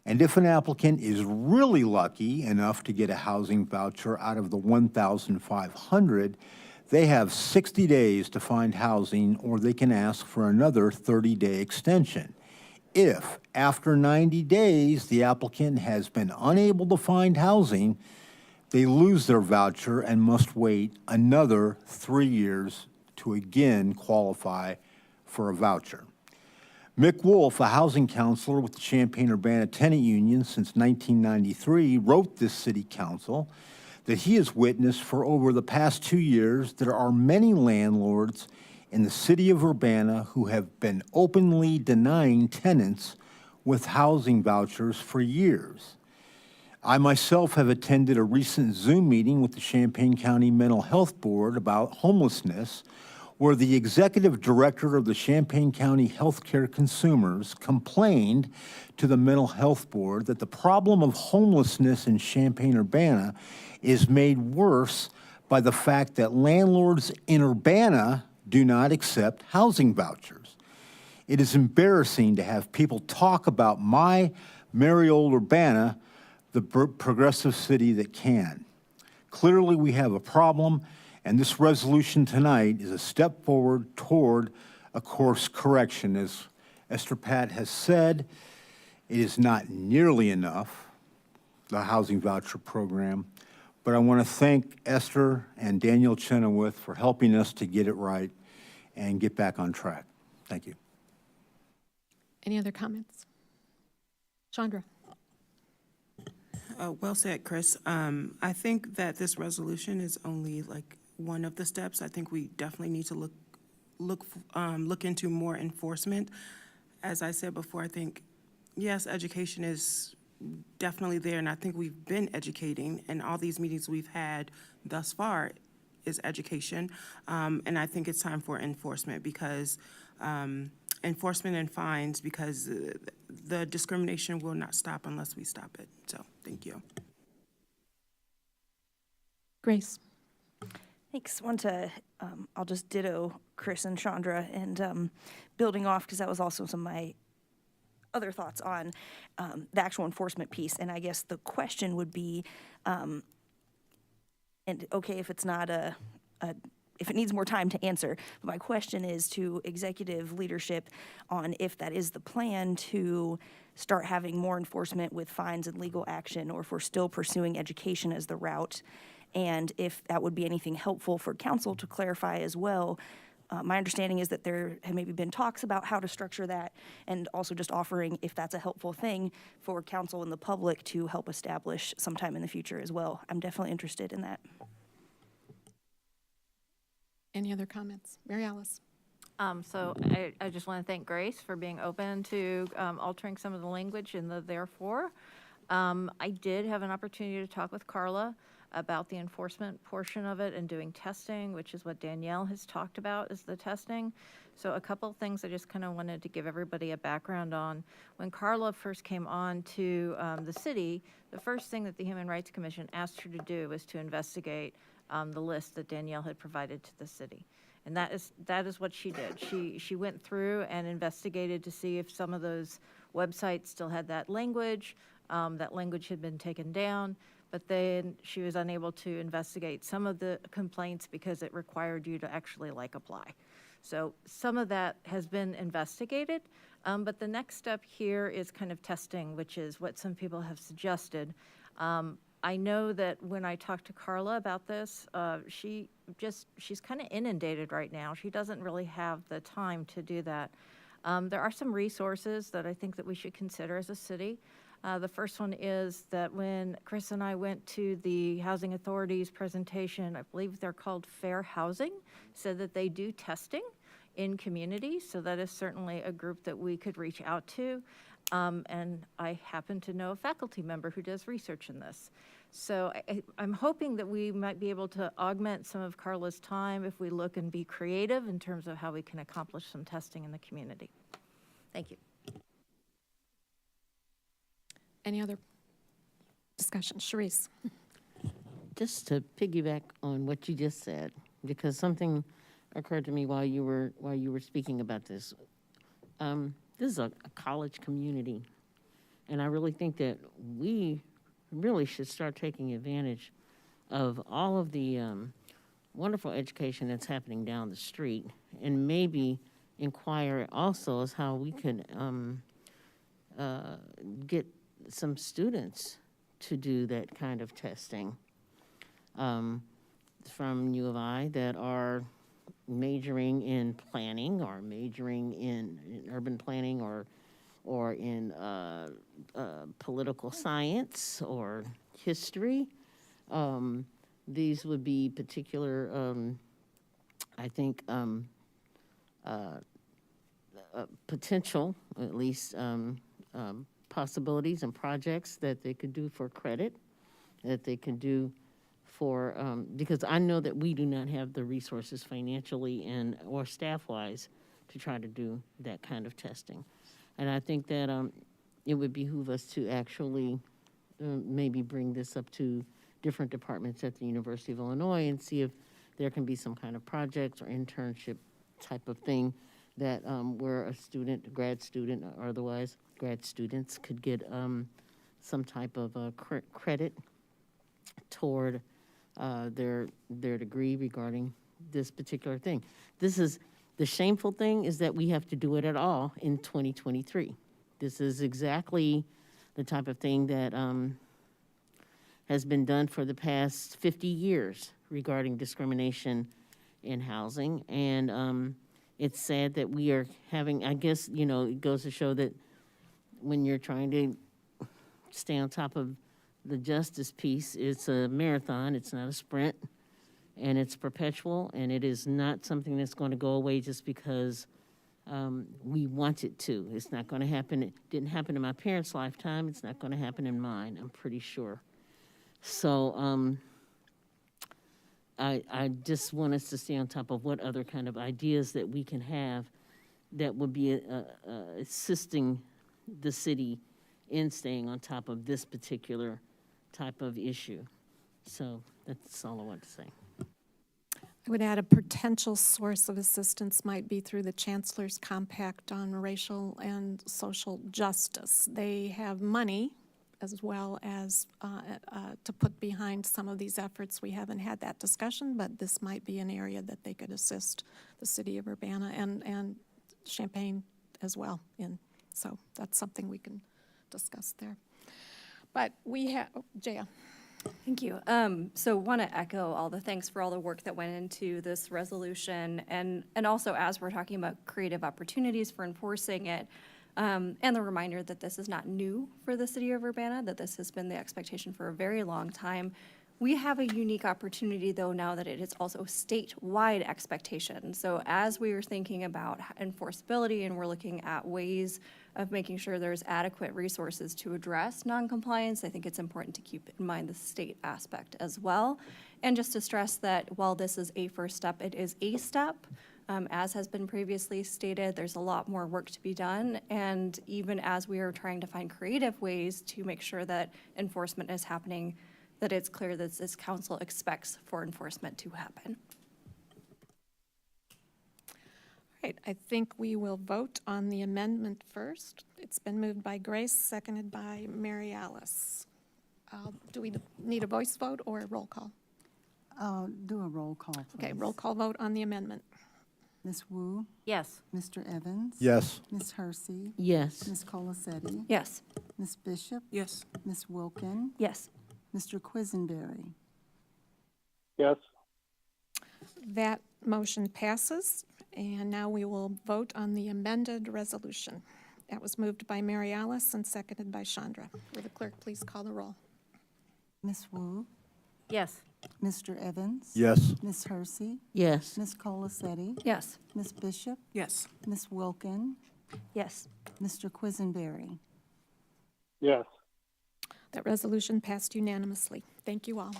And if an applicant is really lucky enough to get a housing voucher out of the 1,500, they have 60 days to find housing, or they can ask for another 30-day extension. If, after 90 days, the applicant has been unable to find housing, they lose their voucher and must wait another 3 years to again qualify for a voucher. Mick Wolf, a housing counselor with the Champaign-Urbana Tenant Union since 1993, wrote this city council that he has witnessed for over the past 2 years there are many landlords in the city of Urbana who have been openly denying tenants with housing vouchers for years. I myself have attended a recent Zoom meeting with the Champaign County Mental Health Board about homelessness, where the executive director of the Champaign County Healthcare Consumers complained to the Mental Health Board that the problem of homelessness in Champaign-Urbana is made worse by the fact that landlords in Urbana do not accept housing vouchers. It is embarrassing to have people talk about my merry old Urbana, the progressive city that can. Clearly, we have a problem, and this resolution tonight is a step forward toward a course correction. As Esther Pat has said, it is not nearly enough, the housing voucher program, but I want to thank Esther and Daniel Chenoweth for helping us to get it right and get back on track. Thank you. Any other comments? Chandra? Well said, Chris. I think that this resolution is only like one of the steps. I think we definitely need to look look into more enforcement. As I said before, I think, yes, education is definitely there, and I think we've been educating, and all these meetings we've had thus far is education. And I think it's time for enforcement, because enforcement and fines, because the discrimination will not stop unless we stop it. So, thank you. Grace. Thanks. I'll just ditto Chris and Chandra, and building off, because that was also some of my other thoughts on the actual enforcement piece. And I guess the question would be, and okay, if it's not if it needs more time to answer, but my question is to executive leadership on if that is the plan to start having more enforcement with fines and legal action, or if we're still pursuing education as the route, and if that would be anything helpful for council to clarify as well. My understanding is that there have maybe been talks about how to structure that, and also just offering if that's a helpful thing for council and the public to help establish sometime in the future as well. I'm definitely interested in that. Any other comments? Mary Alice. So I just want to thank Grace for being open to altering some of the language in the therefore. I did have an opportunity to talk with Carla about the enforcement portion of it and doing testing, which is what Danielle has talked about, is the testing. So a couple of things I just kind of wanted to give everybody a background on. When Carla first came on to the city, the first thing that the Human Rights Commission asked her to do was to investigate the list that Danielle had provided to the city. And that is what she did. She went through and investigated to see if some of those websites still had that language. That language had been taken down, but then she was unable to investigate some of the complaints because it required you to actually apply. So some of that has been investigated, but the next step here is kind of testing, which is what some people have suggested. I know that when I talked to Carla about this, she's kind of inundated right now. She doesn't really have the time to do that. There are some resources that I think that we should consider as a city. The first one is that when Chris and I went to the Housing Authority's presentation, I believe they're called Fair Housing, said that they do testing in communities, so that is certainly a group that we could reach out to. And I happen to know a faculty member who does research in this. So I'm hoping that we might be able to augment some of Carla's time if we look and be creative in terms of how we can accomplish some testing in the community. Thank you. Any other discussion? Sharice. Just to piggyback on what you just said, because something occurred to me while you were speaking about this. This is a college community, and I really think that we really should start taking advantage of all of the wonderful education that's happening down the street, and maybe inquire also as how we could get some students to do that kind of testing from U of I that are majoring in planning or majoring in urban planning or in political science or history. These would be particular, I think, potential, at least, possibilities and projects that they could do for credit, that they could do for, because I know that we do not have the resources financially and or staff-wise to try to do that kind of testing. And I think that it would behoove us to actually maybe bring this up to different departments at the University of Illinois and see if there can be some kind of project or internship type of thing that where a student, a grad student or otherwise grad students could get some type of credit toward their degree regarding this particular thing. This is, the shameful thing is that we have to do it at all in 2023. This is exactly the type of thing that has been done for the past 50 years regarding discrimination in housing. And it's sad that we are having, I guess, you know, it goes to show that when you're trying to stay on top of the justice piece, it's a marathon, it's not a sprint. and it's perpetual, and it is not something that's going to go away just because we want it to. It's not going to happen. It didn't happen in my parents' lifetime. It's not going to happen in mine, I'm pretty sure. So I just want us to stay on top of what other kind of ideas that we can have that would be assisting the city in staying on top of this particular type of issue. So that's all I want to say. I would add a potential source of assistance might be through the Chancellor's Compact on Racial and Social Justice. They have money as well as to put behind some of these efforts. We haven't had that discussion, but this might be an area that they could assist the city of Urbana and Champaign as well in. So that's something we can discuss there. But we have, Jaya. Thank you. So want to echo all the thanks for all the work that went into this resolution, and also as we're talking about creative opportunities for enforcing it, and the reminder that this is not new for the city of Urbana, that this has been the expectation for a very long time. We have a unique opportunity, though, now that it is also statewide expectation. So as we are thinking about enforceability and we're looking at ways of making sure there's adequate resources to address noncompliance, I think it's important to keep in mind the state aspect as well. And just to stress that while this is a first step, it is a step. As has been previously stated, there's a lot more work to be done. And even as we are trying to find creative ways to make sure that enforcement is happening, that it's clear that this council expects for enforcement to happen. All right, I think we will vote on the amendment first. It's been moved by Grace, seconded by Mary Alice. Do we need a voice vote or a roll call? Do a roll call, please. Okay, roll call vote on the amendment. Ms. Wu? Yes. Mr. Evans? Yes. Ms. Hersey? Yes. Ms. Colacetti? Yes. Ms. Bishop? Yes. Ms. Wilkin? Yes. Mr. Quisenberry? Yes. That motion passes, and now we will vote on the amended resolution. That was moved by Mary Alice and seconded by Chandra. Will the clerk please call the roll? Ms. Wu? Yes. Mr. Evans? Yes. Ms. Hersey? Yes. Ms. Colacetti? Yes. Ms. Bishop? Yes. Ms. Wilkin? Yes. Mr. Quisenberry? Yes. That resolution passed unanimously. Thank you all.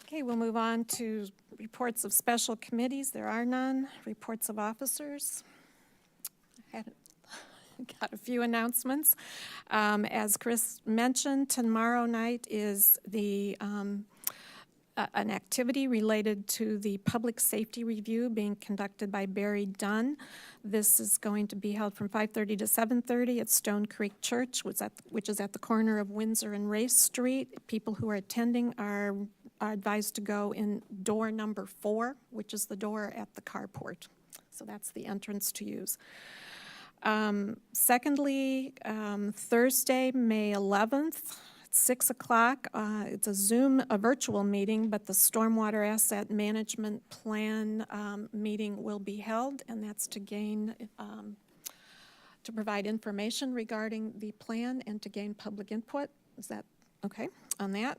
Okay, we'll move on to reports of special committees. There are none. Reports of officers. Got a few announcements. As Chris mentioned, tomorrow night is the an activity related to the public safety review being conducted by Barry Dunn. This is going to be held from 5:30 to 7:30 at Stone Creek Church, which is at the corner of Windsor and Race Street. People who are attending are advised to go in door number 4, which is the door at the carport. So that's the entrance to use. Secondly, Thursday, May 11th, at 6 o'clock, it's a virtual meeting, but the Stormwater Asset Management Plan meeting will be held, and that's to gain, to provide information regarding the plan and to gain public input. Is that okay on that?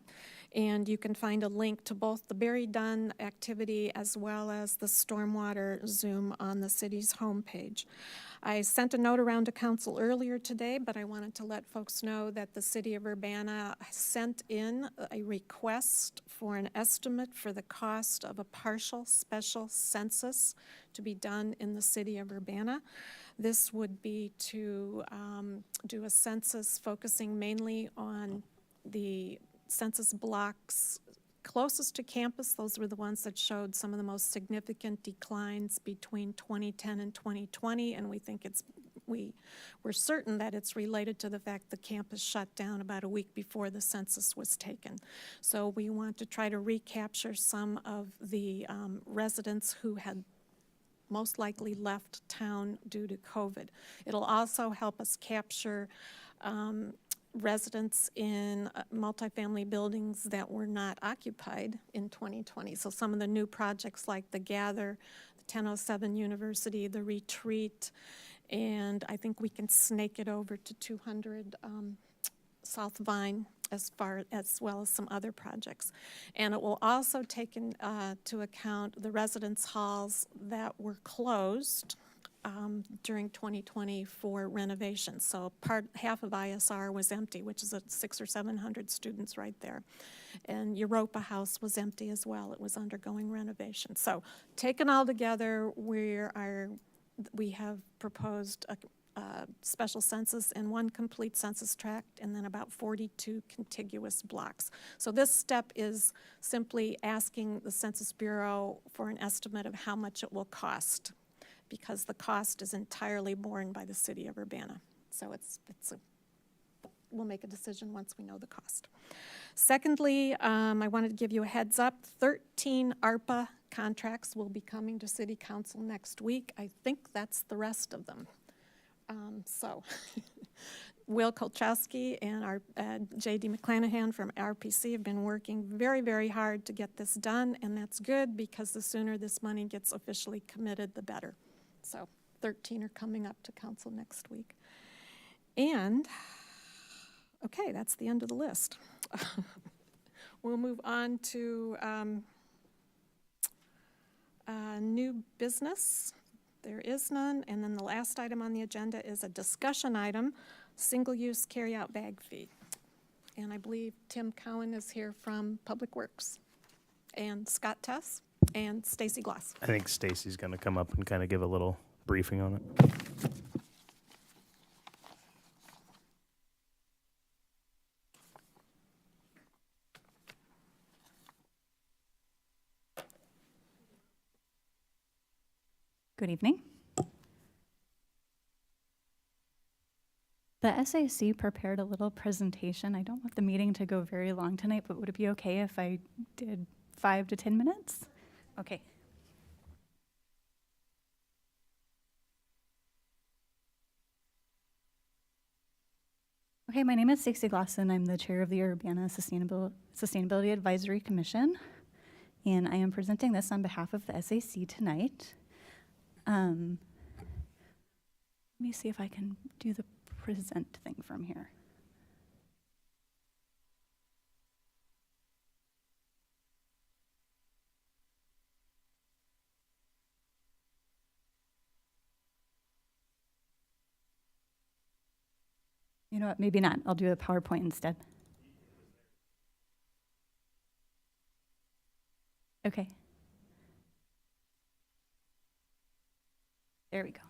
And you can find a link to both the Barry Dunn activity as well as the Stormwater Zoom on the city's homepage. I sent a note around to council earlier today, but I wanted to let folks know that the city of Urbana sent in a request for an estimate for the cost of a partial special census to be done in the city of Urbana. This would be to do a census focusing mainly on the census blocks closest to campus. Those were the ones that showed some of the most significant declines between 2010 and 2020, and we think we're certain that it's related to the fact the campus shut down about a week before the census was taken. So we want to try to recapture some of the residents who had most likely left town due to COVID. It'll also help us capture residents in multifamily buildings that were not occupied in 2020. So some of the new projects like the Gather, the 1007 University, the Retreat, And I think we can snake it over to 200 South Vine as well as some other projects. And it will also take into account the residence halls that were closed during 2020 for renovation. So half of ISR was empty, which is 600 or 700 students right there. And Europa House was empty as well. It was undergoing renovation. So taken all together, we have proposed a special census and one complete census tract, and then about 42 contiguous blocks. So this step is simply asking the Census Bureau for an estimate of how much it will cost, because the cost is entirely borne by the city of Urbana. So we'll make a decision once we know the cost. Secondly, I wanted to give you a heads up. 13 ARPA contracts will be coming to City Council next week. I think that's the rest of them. Will Kolchowski and our J.D. McClanahan from RPC have been working very, very hard to get this done, and that's good because the sooner this money gets officially committed, the better. So 13 are coming up to council next week. And, okay, that's the end of the list. We'll move on to new business. There is none. And then the last item on the agenda is a discussion item, single-use carry-out bag fee. And I believe Tim Cowan is here from Public Works, and Scott Tess, and Stacy Gloss. I think Stacy's going to come up and kind of give a little briefing on it. Good evening. The SAC prepared a little presentation. I don't want the meeting to go very long tonight, but would it be okay if I did 5 to 10 minutes? Okay. Okay, my name is Stacy Glosson. I'm the chair of the Urbana Sustainability Advisory Commission, and I am presenting this on behalf of the SAC tonight. Let me see if I can do the present thing from here. You know what, maybe not. I'll do a PowerPoint instead. Okay. There we go.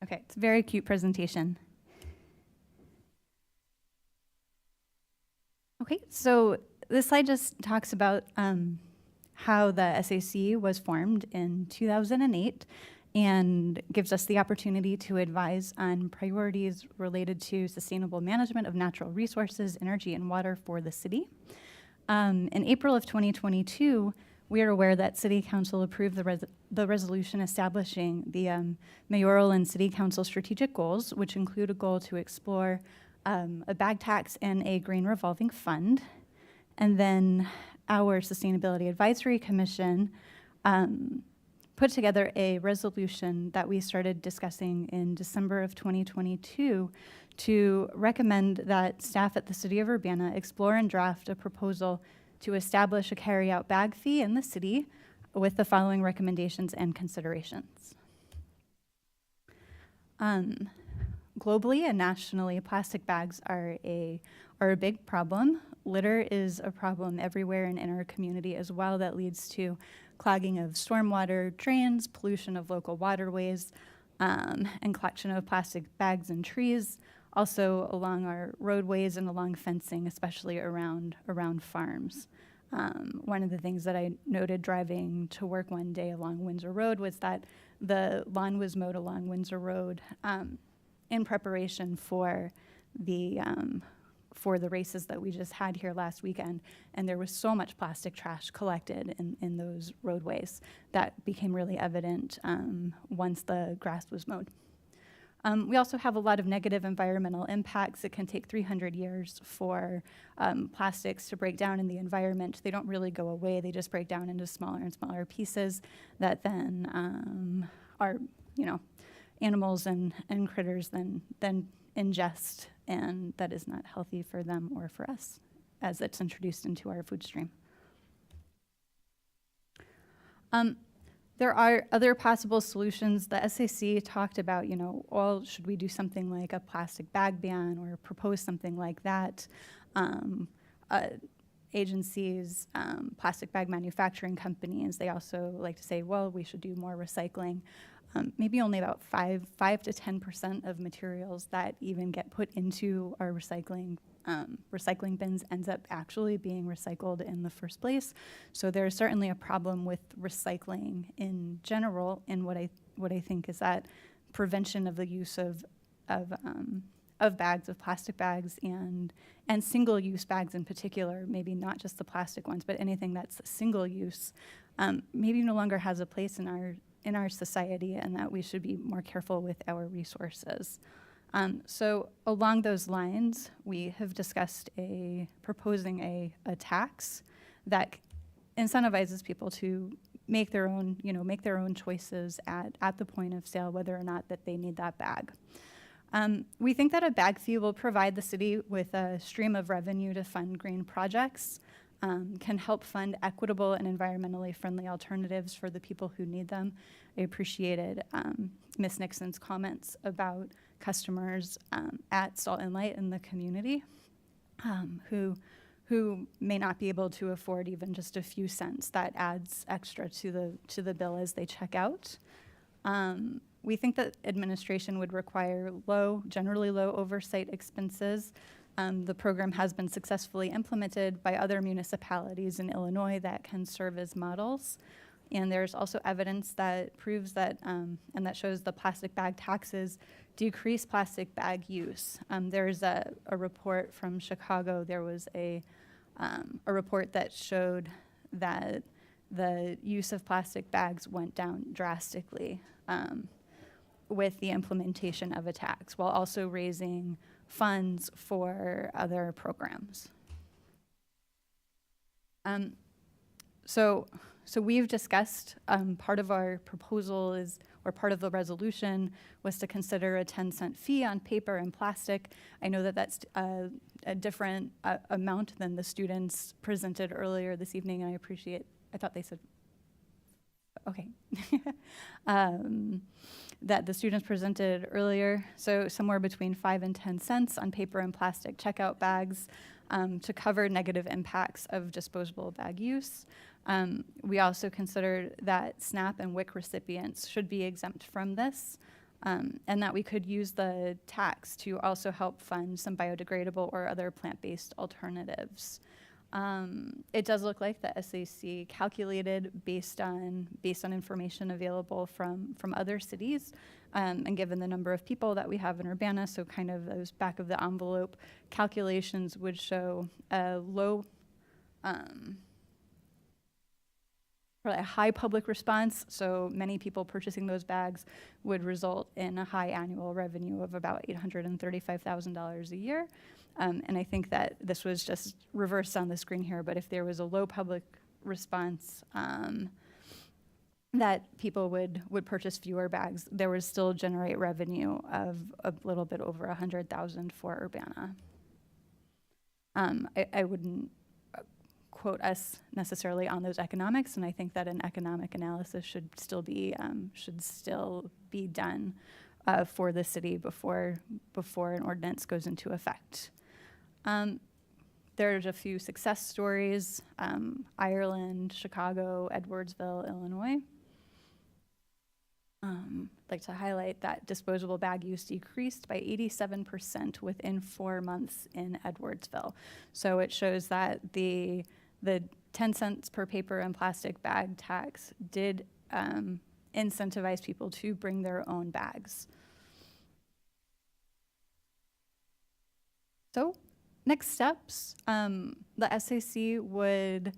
Okay, it's a very cute presentation. Okay, so this slide just talks about how the SAC was formed in 2008 and gives us the opportunity to advise on priorities related to sustainable management of natural resources, energy, and water for the city. In April of 2022, we are aware that City Council approved the resolution establishing the mayoral and City Council strategic goals, which include a goal to explore a bag tax and a green revolving fund. And then our Sustainability Advisory Commission put together a resolution that we started discussing in December of 2022 to recommend that staff at the City of Urbana explore and draft a proposal to establish a carry-out bag fee in the city with the following recommendations and considerations. Globally and nationally, plastic bags are a big problem. Litter is a problem everywhere and in our community as well that leads to clogging of stormwater drains, pollution of local waterways, and collection of plastic bags and trees, also along our roadways and along fencing, especially around farms. One of the things that I noted driving to work one day along Windsor Road was that the lawn was mowed along Windsor Road in preparation for the races that we just had here last weekend, and there was so much plastic trash collected in those roadways that became really evident once the grass was mowed. We also have a lot of negative environmental impacts. It can take 300 years for plastics to break down in the environment. They don't really go away. They just break down into smaller and smaller pieces that then are, you know, animals and critters than ingest, and that is not healthy for them or for us as it's introduced into our food stream. There are other possible solutions. The SAC talked about, you know, well, should we do something like a plastic bag ban or propose something like that? Agencies, plastic bag manufacturing companies, they also like to say, well, we should do more recycling. Maybe only about 5 to 10% of materials that even get put into our recycling bins ends up actually being recycled in the first place. So there's certainly a problem with recycling in general. And what I think is that prevention of the use of bags, of plastic bags, and single-use bags in particular, maybe not just the plastic ones, but anything that's single use, maybe no longer has a place in our society, and that we should be more careful with our resources. So along those lines, we have discussed proposing a tax that incentivizes people to make their own choices at the point of sale, whether or not that they need that bag. We think that a bag fee will provide the city with a stream of revenue to fund green projects, can help fund equitable and environmentally friendly alternatives for the people who need them. I appreciated Ms. Nixon's comments about customers at Salt and Light in the community who may not be able to afford even just a few cents. That adds extra to the bill as they check out. We think that administration would require generally low oversight expenses. The program has been successfully implemented by other municipalities in Illinois that can serve as models. And there's also evidence that proves that, and that shows the plastic bag taxes decrease plastic bag use. There's a report from Chicago. There was a report that showed that the use of plastic bags went down drastically with the implementation of a tax, while also raising funds for other programs. So we've discussed, part of our proposal or part of the resolution was to consider a 10-cent fee on paper and plastic. I know that that's a different amount than the students presented earlier this evening, and I thought they said, okay. That the students presented earlier, so somewhere between 5 and 10 cents on paper and plastic checkout bags to cover negative impacts of disposable bag use. We also considered that SNAP and WIC recipients should be exempt from this, and that we could use the tax to also help fund some biodegradable or other plant-based alternatives. It does look like the SAC calculated based on information available from other cities, and given the number of people that we have in Urbana, so kind of those back of the envelope calculations would show a high public response. So many people purchasing those bags would result in a high annual revenue of about $835,000 a year. And I think that this was just reversed on the screen here, but if there was a low public response, that people would purchase fewer bags, there would still generate revenue of a little bit over $100,000 for Urbana. I wouldn't quote us necessarily on those economics, and I think that an economic analysis should still be done for the city before an ordinance goes into effect. There's a few success stories, Ireland, Chicago, Edwardsville, Illinois. I'd like to highlight that disposable bag use decreased by 87% within 4 months in Edwardsville. So it shows that the 10 cents per paper and plastic bag tax did incentivize people to bring their own bags. So next steps, the SAC would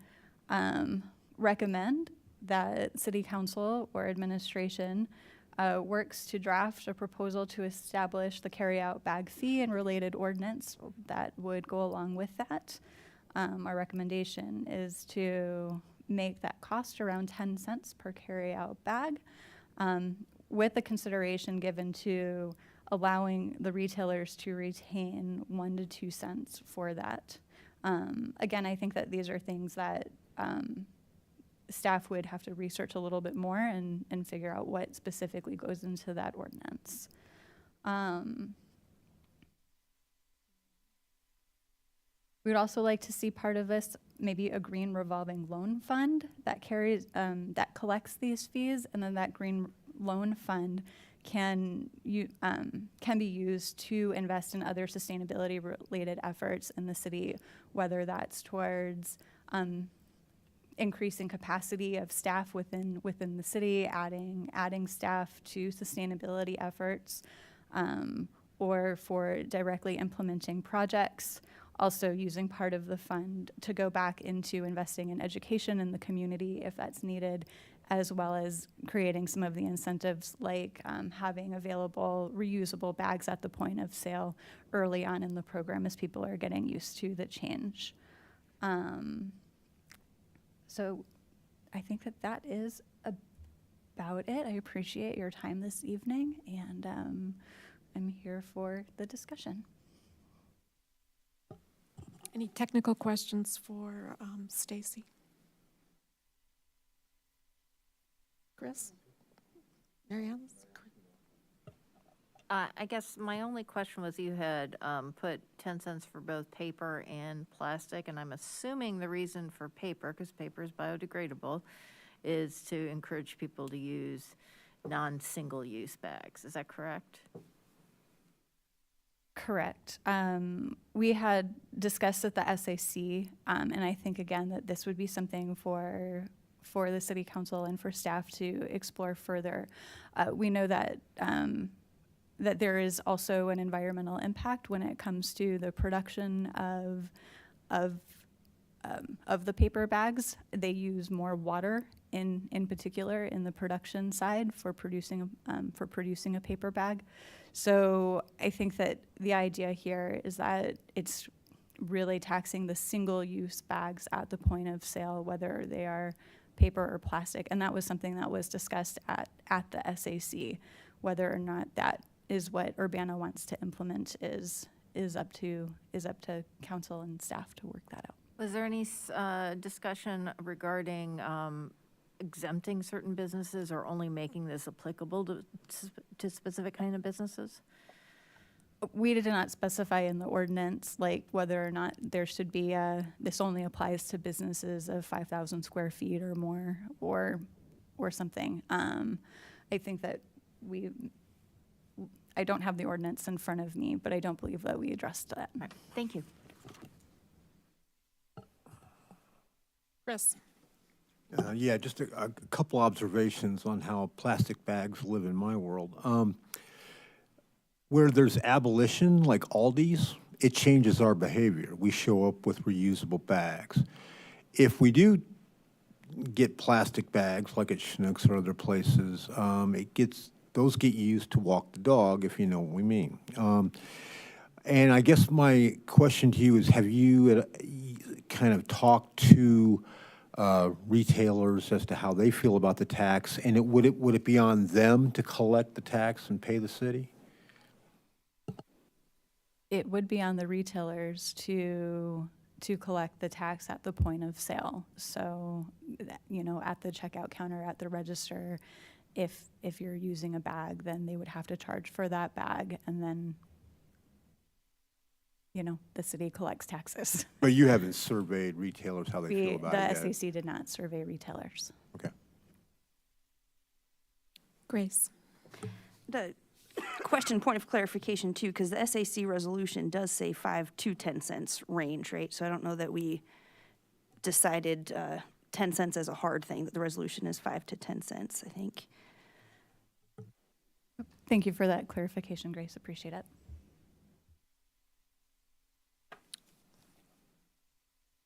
recommend that City Council or administration works to draft a proposal to establish the carryout bag fee and related ordinance that would go along with that. Our recommendation is to make that cost around 10 cents per carryout bag. with the consideration given to allowing the retailers to retain 1 to 2 cents for that. Again, I think that these are things that staff would have to research a little bit more and figure out what specifically goes into that ordinance. We'd also like to see part of this, maybe a green revolving loan fund that carries, that collects these fees, and then that green loan fund can be used to invest in other sustainability related efforts in the city, whether that's towards increasing capacity of staff within the city, adding staff to sustainability efforts, or for directly implementing projects. Also using part of the fund to go back into investing in education in the community if that's needed, as well as creating some of the incentives like having available reusable bags at the point of sale early on in the program as people are getting used to the change. So I think that is about it. I appreciate your time this evening, and I'm here for the discussion. Any technical questions for Stacy? Chris? Mary Alice? I guess my only question was you had put 10 cents for both paper and plastic, and I'm assuming the reason for paper, because paper is biodegradable, is to encourage people to use non-single-use bags. Is that correct? Correct. We had discussed at the SAC, and I think again that this would be something for the city council and for staff to explore further. We know that that there is also an environmental impact when it comes to the production of the paper bags. They use more water in particular in the production side for producing a paper bag. So I think that the idea here is that it's really taxing the single-use bags at the point of sale, whether they are paper or plastic. And that was something that was discussed at the SAC. Whether or not that is what Urbana wants to implement is up to council and staff to work that out. Was there any discussion regarding exempting certain businesses or only making this applicable to specific kind of businesses? We did not specify in the ordinance like whether or not there should be this only applies to businesses of 5,000 square feet or more or something. I think that I don't have the ordinance in front of me, but I don't believe that we addressed that. Right. Thank you. Chris? Yeah, just a couple observations on how plastic bags live in my world. Where there's abolition, like Aldi's, it changes our behavior. We show up with reusable bags. If we do get plastic bags, like at Schnucks or other places, those get used to walk the dog, if you know what we mean. And I guess my question to you is, have you kind of talked to retailers as to how they feel about the tax, and would it be on them to collect the tax and pay the city? It would be on the retailers to collect the tax at the point of sale. So, at the checkout counter, at the register, if you're using a bag, then they would have to charge for that bag, and then the city collects taxes. But you haven't surveyed retailers how they feel about it yet? The SAC did not survey retailers. Okay. Grace? The question, point of clarification too, because the SAC resolution does say 5 to 10 cents range, right? So I don't know that we decided 10 cents as a hard thing, that the resolution is 5 to 10 cents, I think. Thank you for that clarification, Grace. Appreciate it.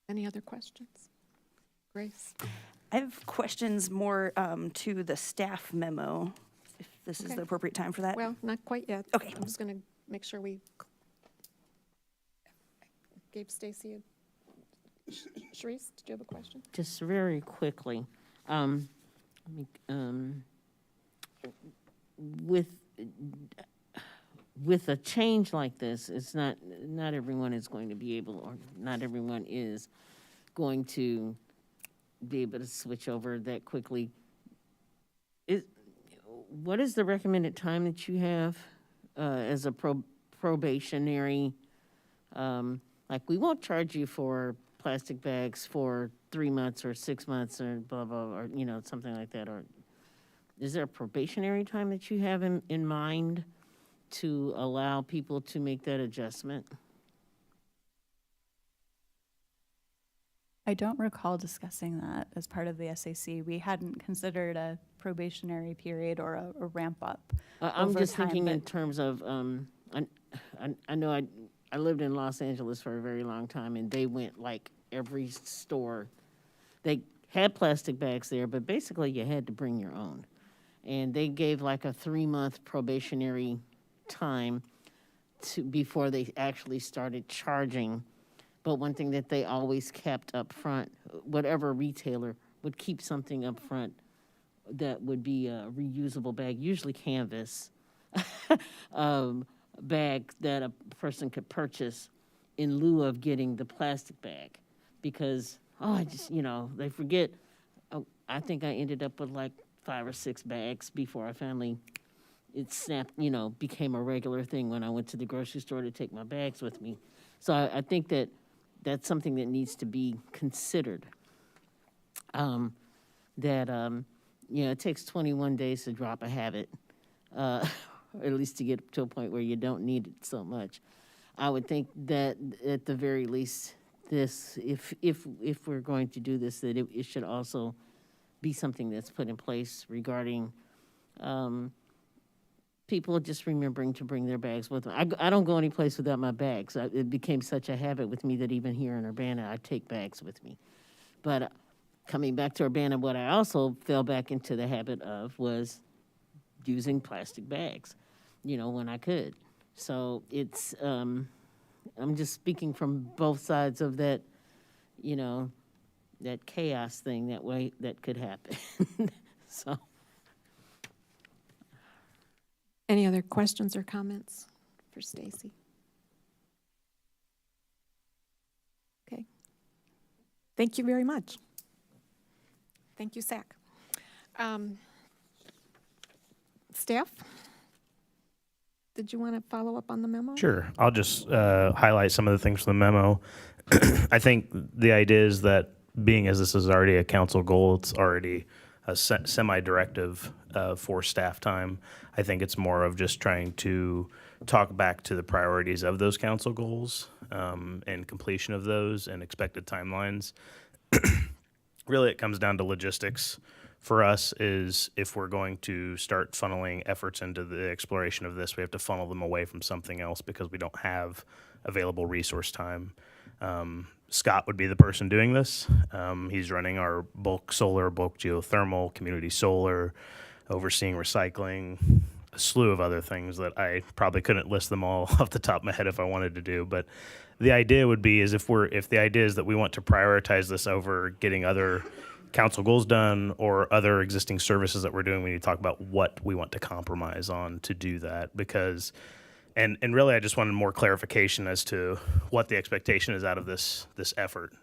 Any other questions? Grace? I have questions more to the staff memo, if this is the appropriate time for that. Well, not quite yet. Okay. I'm just going to make sure we gave Stacy a... Sharice, did you have a question? Just with with a change like this, it's not everyone is going to be able, or not everyone is going to be able to switch over that quickly. What is the recommended time that you have as a probationary? Like, we won't charge you for plastic bags for 3 months or 6 months or blah, blah, or, you know, something like that. Or is there a probationary time that you have in mind to allow people to make that adjustment? I don't recall discussing that as part of the SAC. We hadn't considered a probationary period or a ramp up. I'm just time, thinking in but- terms of, I know I lived in Los Angeles for a very long time, and they went like every store. They had plastic bags there, but basically you had to bring your own. And they gave like a 3-month probationary time before they actually started charging. But one thing that they always kept up front, whatever retailer would keep something up front that would be a reusable bag, usually canvas, bag that a person could purchase in lieu of getting the plastic bag. Because, I just, they forget. I think I ended up with like 5 or 6 bags before I finally, it snapped, became a regular thing when I went to the grocery store to take my bags with me. So I think that that's something that needs to be considered. It takes 21 days to drop a habit, or at least to get to a point where you don't need it so much. I would think that at the very least, this, if we're going to do this, that it should also be something that's put in place regarding people just remembering to bring their bags with them. I don't go any place without my bags. It became such a habit with me that even here in Urbana, I take bags with me. But coming back to Urbana, what I also fell back into the habit of was using plastic bags, when I could. So it's, I'm just speaking from both sides of that, that chaos thing that way that could happen. So. Any other questions or comments for Stacy? Okay. Thank you very much. Thank you, Zach. Staff, did you want to follow up on the memo? Sure. I'll just highlight some of the things from the memo. I think the idea is that being as this is already a council goal, it's already a semi-directive for staff time. I think it's more of just trying to talk back to the priorities of those council goals and completion of those and expected timelines. Really, it comes down to logistics. For us, is if we're going to start funneling efforts into the exploration of this, we have to funnel them away from something else because we don't have available resource time. Scott would be the person doing this. He's running our bulk solar, bulk geothermal, community solar, overseeing recycling, a slew of other things that I probably couldn't list them all off the top of my head if I wanted to do. But the idea would be is if the idea is that we want to prioritize this over getting other council goals done or other existing services that we're doing, we need to talk about what we want to compromise on to do that. Because and really, I just wanted more clarification as to what the expectation is out of this effort.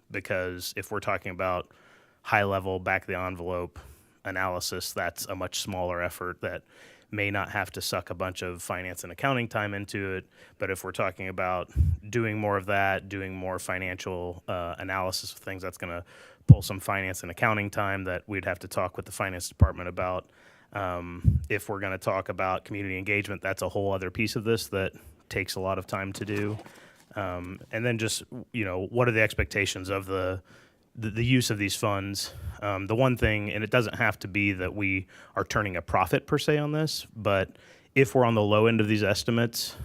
Because if we're talking about high level, back of the envelope analysis, that's a much smaller effort that may not have to suck a bunch of finance and accounting time into it. But if we're talking about doing more of that, doing more financial analysis of things, that's going to pull some finance and accounting time that we'd have to talk with the finance department about. If we're going to talk about community engagement, that's a whole other piece of this that takes a lot of time to do. And then just, what are the expectations of the use of these funds? The one thing, and it doesn't have to be that we are turning a profit per se on this, but if we're on the low end of these estimates,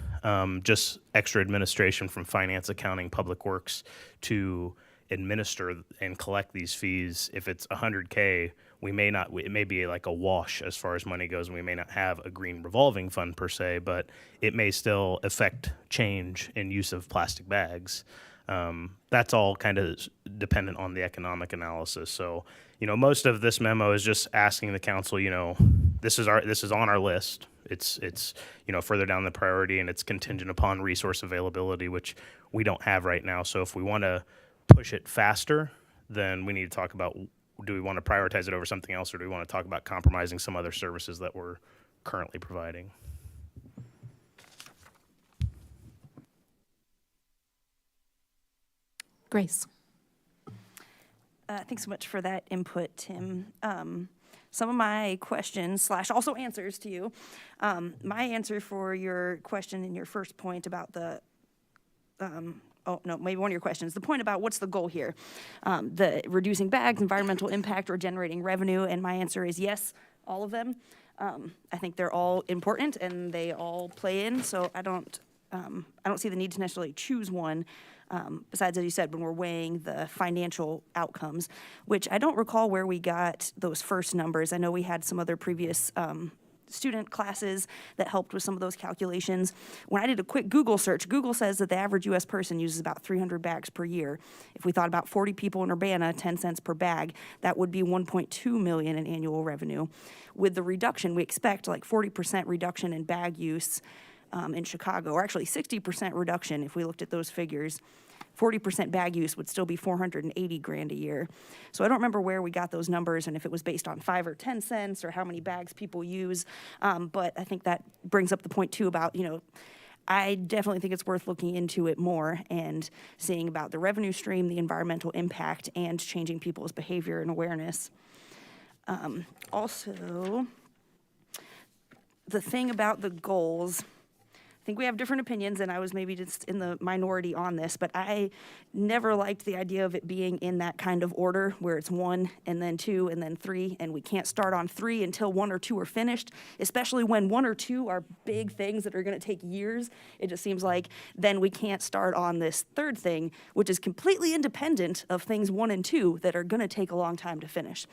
just extra administration from finance, accounting, public works to administer and collect these fees. If it's $100K, it may be like a wash as far as money goes, and we may not have a green revolving fund per se, but it may still affect change in use of plastic bags. That's all kind of dependent on the economic analysis. So, most of this memo is just asking the council, this is on our list. It's further down the priority, and it's contingent upon resource availability, which we don't have right now. So if we want to push it faster, then we need to talk about, do we want to prioritize it over something else, or do we want to talk about compromising some other services that we're currently providing? Grace. Thanks so much for that input, Tim. Some of my questions / also answers to you. My answer for your question in your first point about the, maybe one of your questions, the point about what's the goal here? The reducing bags, environmental impact, or generating revenue, and my answer is yes, all of them. I think they're all important and they all play in, so I don't see the need to necessarily choose one. Besides, as you said, when we're weighing the financial outcomes, which I don't recall where we got those first numbers. I know we had some other previous student classes that helped with some of those calculations. When I did a quick Google search, Google says that the average U.S. person uses about 300 bags per year. If we thought about 40 people in Urbana, 10 cents per bag, that would be 1.2 million in annual revenue. With the reduction, we expect like 40% reduction in bag use in Chicago, or actually 60% reduction if we looked at those figures. 40% bag use would still be $480,000 a year. So I don't remember where we got those numbers and if it was based on 5 or 10 cents or how many bags people use. But I think that brings up the point too about, I definitely think it's worth looking into it more and seeing about the revenue stream, the environmental impact, and changing people's behavior and awareness. Also, the thing about the goals, I think we have different opinions, and I was maybe just in the minority on this, but I never liked the idea of it being in that kind of order where it's 1 and then 2 and then 3, and we can't start on 3 until 1 or 2 are finished, especially when 1 or 2 are big things that are going to take years. It just seems like then we can't start on this third thing, which is completely independent of things 1 and 2 that are going to take a long time to finish.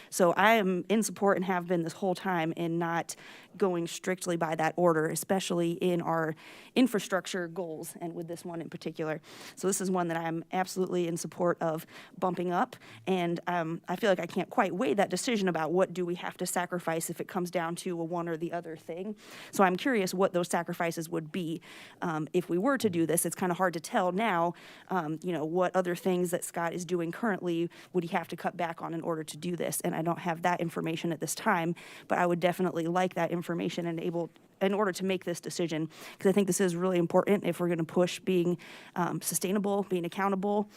So I am in support and have been this whole time in not going strictly by that order, especially in our infrastructure goals and with this one in particular. So this is one that I'm absolutely in support of bumping up, and I feel like I can't quite weigh that decision about what do we have to sacrifice if it comes down to a one or the other thing. So I'm curious what those sacrifices would be if we were to do this. It's kind of hard to tell now, what other things that Scott is doing currently would he have to cut back on in order to do this, and I don't have that information at this time, but I would definitely like that information in order to make this decision, because I think this is really important if we're going to push being sustainable, being accountable.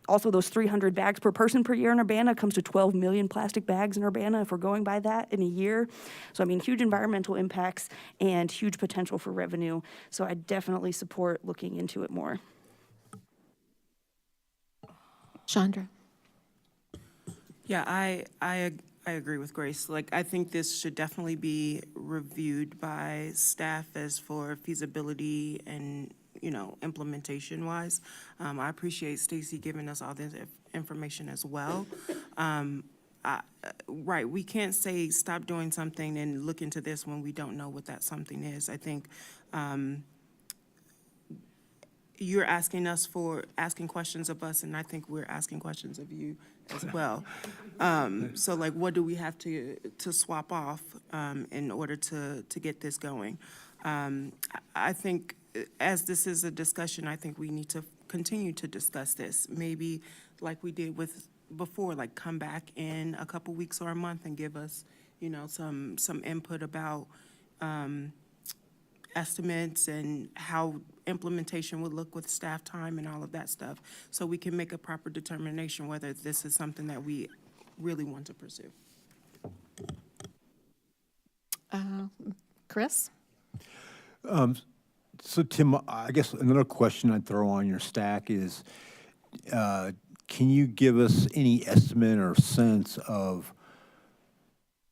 Also, those 300 bags per person per year in Urbana comes to 12 million plastic bags in Urbana if we're going by that in a year. So, huge environmental impacts and huge potential for revenue. So I definitely support looking into it more. Chandra. Yeah, I agree with Grace. I think this should definitely be reviewed by staff as for feasibility and, implementation wise. I appreciate Stacy giving us all this information as well. Right, we can't say stop doing something and look into this when we don't know what that something is. I think you're asking questions of us, and I think we're asking questions of you as well. So what do we have to swap off in order to get this going? I think as this is a discussion, I think we need to continue to discuss this. Maybe like we did with before, come back in a couple weeks or a month and give us, some input about estimates and how implementation would look with staff time and all of that stuff, so we can make a proper determination whether this is something that we really want to pursue. Chris? So Tim, I guess another question I'd throw on your stack is, can you give us any estimate or sense of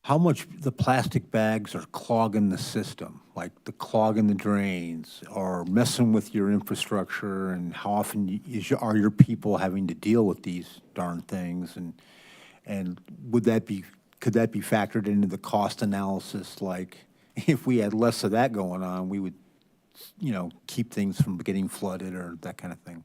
how much the plastic bags are clogging the system, like the clogging the drains or messing with your infrastructure, and how often are your people having to deal with these darn things, and could that be factored into the cost analysis? Like, if we had less of that going on, we would, keep things from getting flooded or that kind of thing.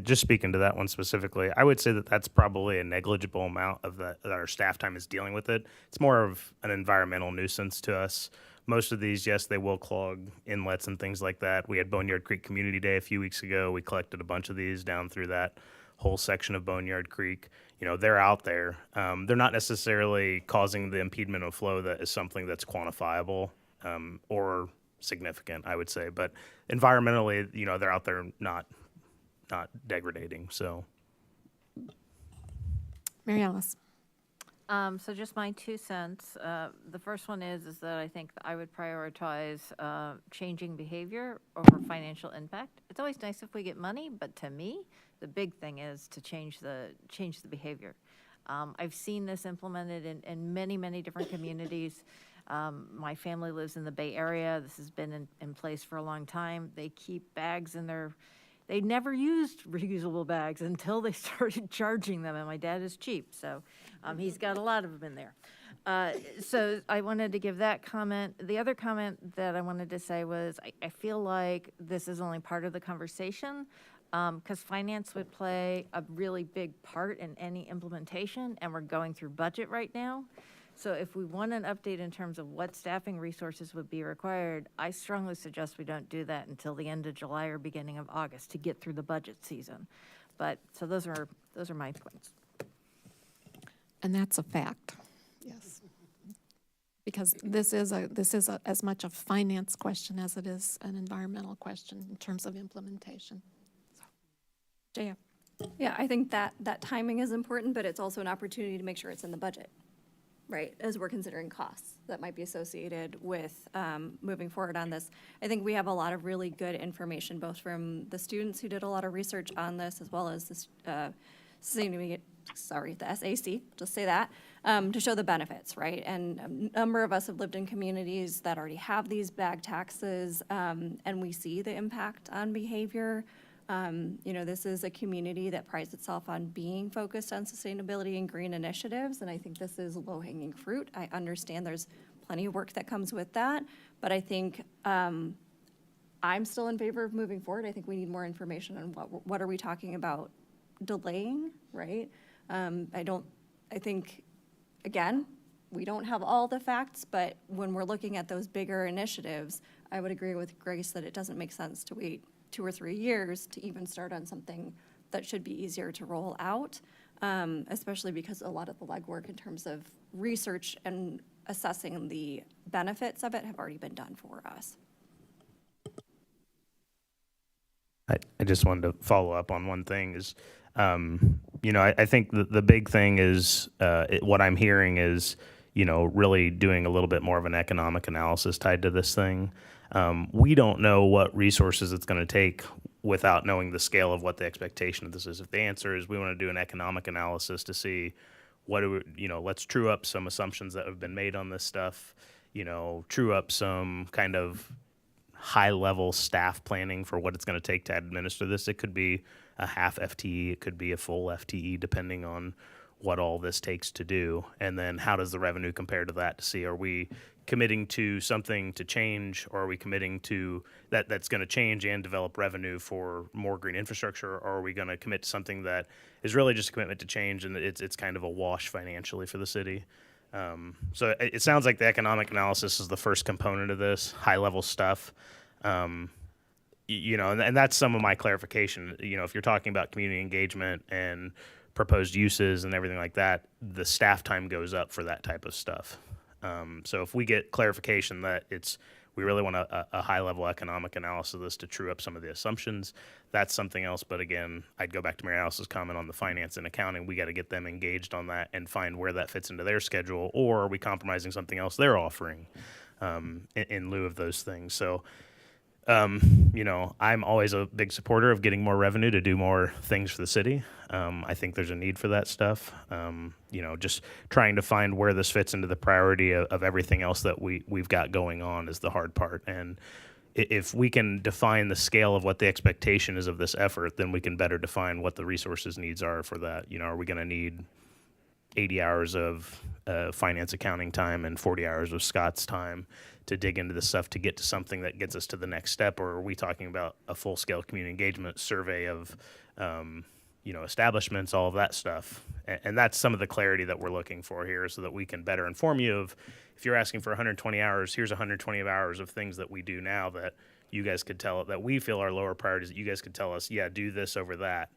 Just speaking to that one specifically, I would say that that's probably a negligible amount of that our staff time is dealing with it. It's more of an environmental nuisance to us. Most of these, yes, they will clog inlets and things like that. We had Boneyard Creek Community Day a few weeks ago. We collected a bunch of these down through that whole section of Boneyard Creek. You know, they're out there. They're not necessarily causing the impediment of flow that is something that's quantifiable or significant, I would say. But environmentally, you know, they're out there not degrading. So, Mary Alice. So just my 2 cents. The first one is that I think I would prioritize changing behavior over financial impact. It's always nice if we get money, but to me, the big thing is to change the behavior. I've seen this implemented in many, many different communities. My family lives in the Bay Area. This has been in place for a long time. They keep bags in their. They never used reusable bags until they started charging them, and my dad is cheap, so he's got a lot of them in there. So I wanted to give that comment. The other comment that I wanted to say was I feel like this is only part of the conversation because finance would play a really big part in any implementation, and we're going through budget right now. So if we want an update in terms of what staffing resources would be required, I strongly suggest we don't do that until the end of July or beginning of August to get through the budget season. But, so those are my points. And that's a fact, yes. Because this is as much a finance question as it is an environmental question in terms of implementation. So, Jaya. Yeah, I think that timing is important, but it's also an opportunity to make sure it's in the budget, right, as we're considering costs that might be associated with moving forward on this. I think we have a lot of really good information, both from the students who did a lot of research on this, as well as the SAC, just say that, to show the benefits, right? And a number of us have lived in communities that already have these bag taxes, and we see the impact on behavior. You know, this is a community that prides itself on being focused on sustainability and green initiatives, and I think this is low-hanging fruit. I understand there's plenty of work that comes with that, but I think I'm still in favor of moving forward. I think we need more information on what are we talking about delaying, right? I think, again, we don't have all the facts, but when we're looking at those bigger initiatives, I would agree with Grace that it doesn't make sense to wait 2 or 3 years to even start on something that should be easier to roll out, especially because a lot of the legwork in terms of research and assessing the benefits of it have already been done for us. I just wanted to follow up on one thing is, you know, I think the big thing is what I'm hearing is, you know, really doing a little bit more of an economic analysis tied to this thing. We don't know what resources it's going to take without knowing the scale of what the expectation of this is. If the answer is we want to do an economic analysis to see let's true up some assumptions that have been made on this stuff, you know, true up some kind of high-level staff planning for what it's going to take to administer this. It could be a half FTE, it could be a full FTE, depending on what all this takes to do. And then how does the revenue compare to that to see, are we committing to something to change, or are we committing to that's going to change and develop revenue for more green infrastructure, or are we going to commit to something that is really just a commitment to change and it's kind of a wash financially for the city? So it sounds like the economic analysis is the first component of this high-level stuff. You know, and that's some of my clarification. You know, if you're talking about community engagement and proposed uses and everything like that, the staff time goes up for that type of stuff. So if we get clarification that we really want a high-level economic analysis of this to true up some of the assumptions, that's something else. But again, I'd go back to Mary Alice's comment on the finance and accounting. We got to get them engaged on that and find where that fits into their schedule, or are we compromising something else they're offering in lieu of those things? So, you know, I'm always a big supporter of getting more revenue to do more things for the city. I think there's a need for that stuff. You know, just trying to find where this fits into the priority of everything else that we've got going on is the hard part. And if we can define the scale of what the expectation is of this effort, then we can better define what the resources needs are for that. You know, are we going to need 80 hours of finance accounting time and 40 hours of Scott's time to dig into this stuff to get to something that gets us to the next step? Or are we talking about a full-scale community engagement survey of establishments, all of that stuff. And that's some of the clarity that we're looking for here so that we can better inform you of, if you're asking for 120 hours, here's 120 hours of things that we do now that you guys could tell, that we feel are lower priorities, that you guys could tell us, yeah, do this over that.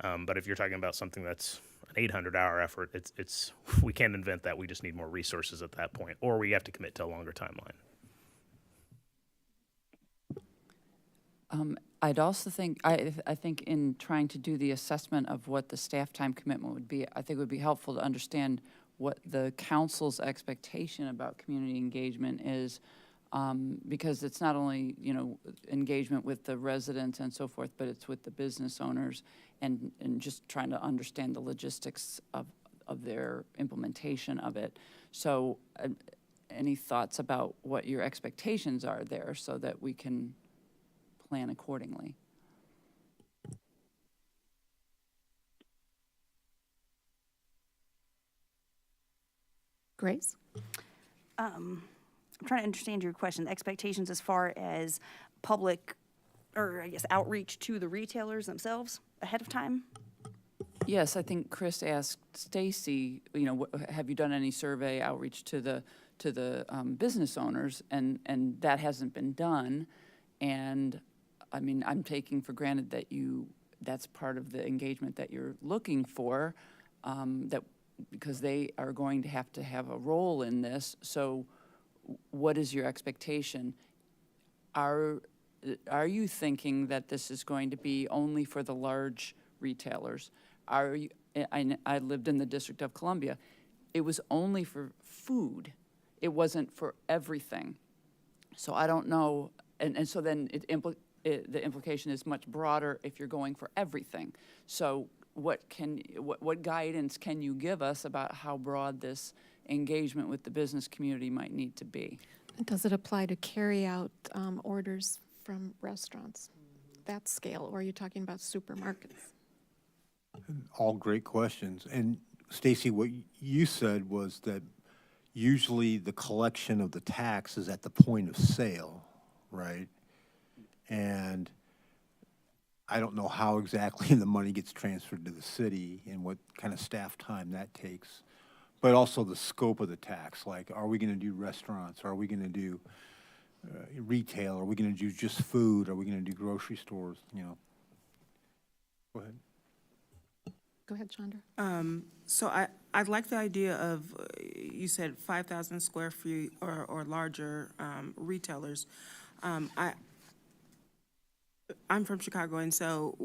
But if you're talking about something that's an 800-hour effort, it's we can't invent that. We just need more resources at that point, or we have to commit to a longer timeline. I'd also think, I think in trying to do the assessment of what the staff time commitment would be, I think it would be helpful to understand what the council's expectation about community engagement is, because it's not only, engagement with the residents and so forth, but it's with the business owners and just trying to understand the logistics of their implementation of it. So any thoughts about what your expectations are there so that we can plan accordingly? Grace? I'm trying to understand your question. Expectations as far as public, or I guess outreach to the retailers themselves ahead of time? Yes, I think Chris asked Stacy, have you done any survey outreach to the business owners, and that hasn't been done. And I mean, I'm taking for granted that that's part of the engagement that you're looking for, because they are going to have a role in this. So what is your expectation? Are you thinking that this is going to be only for the large retailers? I lived in the District of Columbia. It was only for food. It wasn't for everything. So I don't know. And so then the implication is much broader if you're going for everything. So what guidance can you give us about how broad this engagement with the business community might need to be? Does it apply to carry out orders from restaurants, that scale, or are you talking about supermarkets? All great questions. And Stacy, what you said was that usually the collection of the tax is at the point of sale, right? And I don't know how exactly the money gets transferred to the city and what kind of staff time that takes, but also the scope of the tax. Like, are we going to do restaurants? Are we going to do retail? Are we going to do just food? Are we going to do grocery stores? Go ahead. Go ahead, Chandra. So I like the idea of, you said 5,000 square feet or larger retailers. I'm from Chicago, and so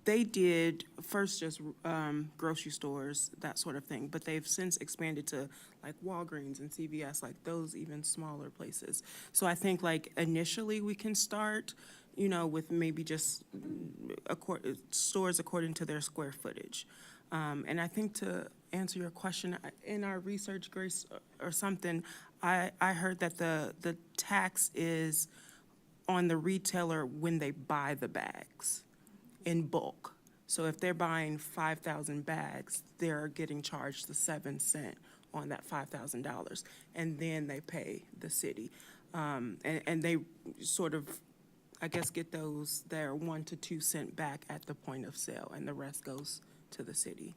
they did first just grocery stores, that sort of thing, but they've since expanded to like Walgreens and CVS, like those even smaller places. So I think like initially we can start, with maybe just stores according to their square footage. And I think to answer your question, in our research, Grace, or something, I heard that the tax is on the retailer when they buy the bags in bulk. So if they're buying 5,000 bags, they're getting charged the 7 cents on that $5,000, and then they pay the city. And they sort of, I guess, get their 1 to 2 cent back at the point of sale, and the rest goes to the city.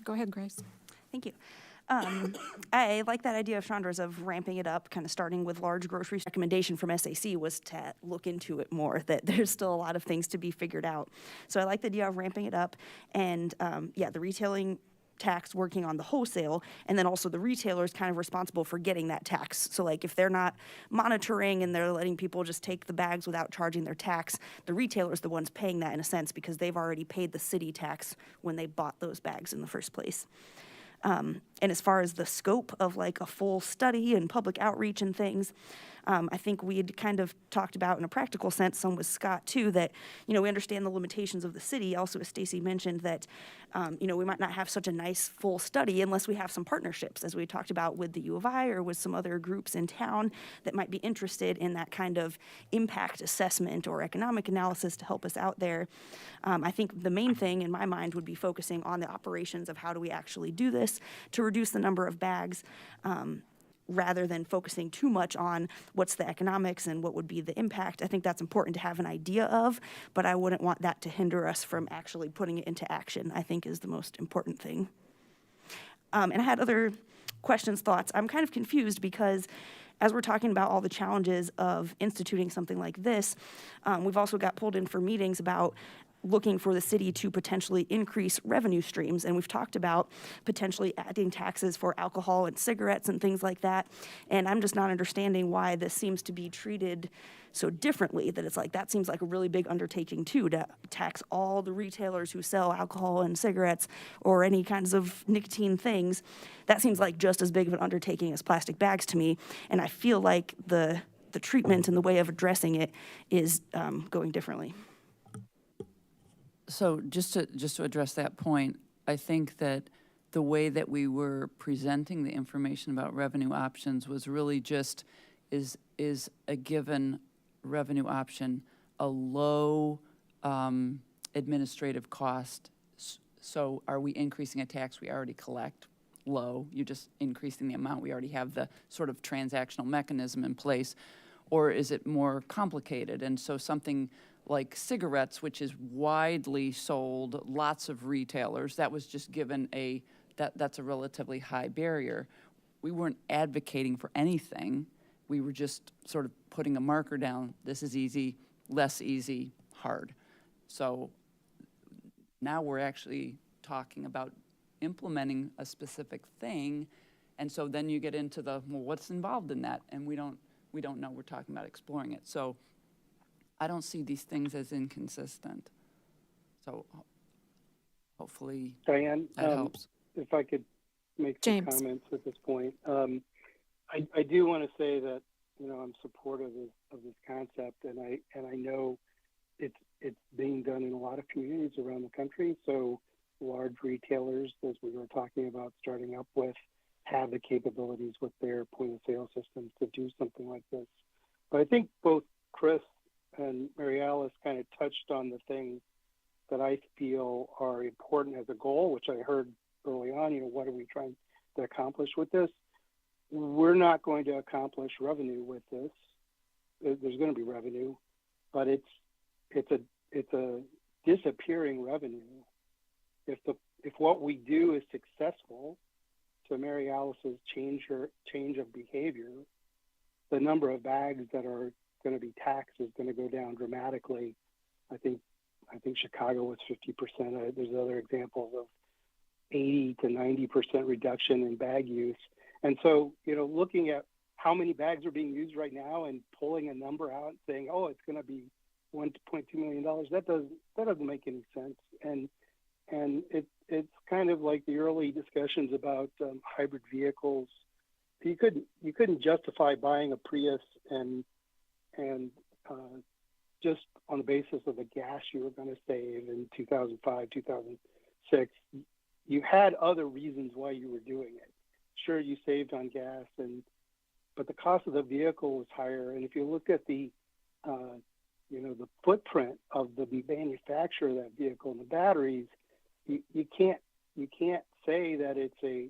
Go ahead, Grace. Thank you. I like that idea of Chandra's of ramping it up, kind of starting with large groceries. Recommendation from SAC was to look into it more, that there's still a lot of things to be figured out. So I like the idea of ramping it up, and the retailing tax working on the wholesale, and then also the retailer is kind of responsible for getting that tax. So like if they're not monitoring and they're letting people just take the bags without charging their tax, the retailer's the ones paying that in a sense because they've already paid the city tax when they bought those bags in the first place. And as far as the scope of like a full study and public outreach and things, I think we had kind of talked about in a practical sense, some with Scott too, that, we understand the limitations of the city. Also, as Stacy mentioned, that, we might not have such a nice full study unless we have some partnerships, as we talked about with the U of I or with some other groups in town that might be interested in that kind of impact assessment or economic analysis to help us out there. I think the main thing in my mind would be focusing on the operations of how do we actually do this to reduce the number of bags. rather than focusing too much on what's the economics and what would be the impact. I think that's important to have an idea of, but I wouldn't want that to hinder us from actually putting it into action, I think is the most important thing. And I had other questions, thoughts. I'm kind of confused because as we're talking about all the challenges of instituting something like this, we've also got pulled in for meetings about looking for the city to potentially increase revenue streams. And we've talked about potentially adding taxes for alcohol and cigarettes and things like that. And I'm just not understanding why this seems to be treated so differently, that it's like, that seems like a really big undertaking too, to tax all the retailers who sell alcohol and cigarettes or any kinds of nicotine things. That seems like just as big of an undertaking as plastic bags to me. And I feel like the treatment and the way of addressing it is going differently. So just to address that point, I think that the way that we were presenting the information about revenue options was really just is a given revenue option a low administrative cost. So are we increasing a tax we already collect? Low. You're just increasing the amount. We already have the sort of transactional mechanism in place. Or is it more complicated? And so something like cigarettes, which is widely sold, lots of retailers, that was just given that's a relatively high barrier. We weren't advocating for anything. We were just sort of putting a marker down. This is easy, less easy, hard. So now we're actually talking about implementing a specific thing. And so then you get into the, well, what's involved in that? And we don't know. We're talking about exploring it. So I don't see these things as inconsistent. So hopefully Diane, that helps. If I could make some James. comments at this point. I do want to say that, I'm supportive of this concept, and I know it's being done in a lot of communities around the country. So large retailers, as we were talking about starting up with, have the capabilities with their point of sale systems to do something like this. But I think both Chris and Mary Alice kind of touched on the things that I feel are important as a goal, which I heard early on, what are we trying to accomplish with this? We're not going to accomplish revenue with this. There's going to be revenue, but it's a disappearing revenue. If what we do is successful, to Mary Alice's change of behavior, the number of bags that are going to be taxed is going to go down dramatically. I think Chicago was 50%. There's other examples of 80 to 90% reduction in bag use. And so, looking at how many bags are being used right now and pulling a number out and saying, oh, it's going to be $1.2 million, that doesn't make any sense. And it's kind of like the early discussions about hybrid vehicles. You couldn't justify buying a Prius and just on the basis of the gas you were going to save in 2005, 2006. You had other reasons why you were doing it. Sure, you saved on gas, but the cost of the vehicle was higher. And if you look at the footprint of the manufacturer of that vehicle and the batteries, you can't say that it's a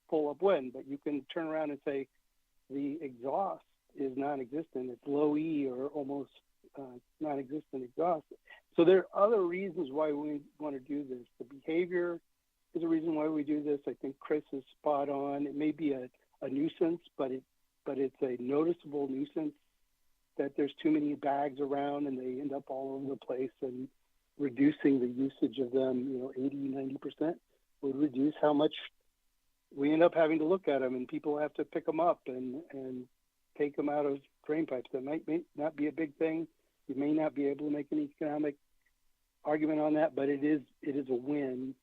full up win, but you can turn around and say the exhaust is non-existent. It's low E or almost non-existent exhaust. So there are other reasons why we want to do this. The behavior is a reason why we do this. I think Chris is spot on. It may be a nuisance, but it's a noticeable nuisance that there's too many bags around and they end up all over the place, and reducing the usage of them, 80, 90% would reduce how much we end up having to look at them, and people have to pick them up and take them out of drain pipes. That may not be a big thing. You may not be able to make an economic argument on that, but it is a win.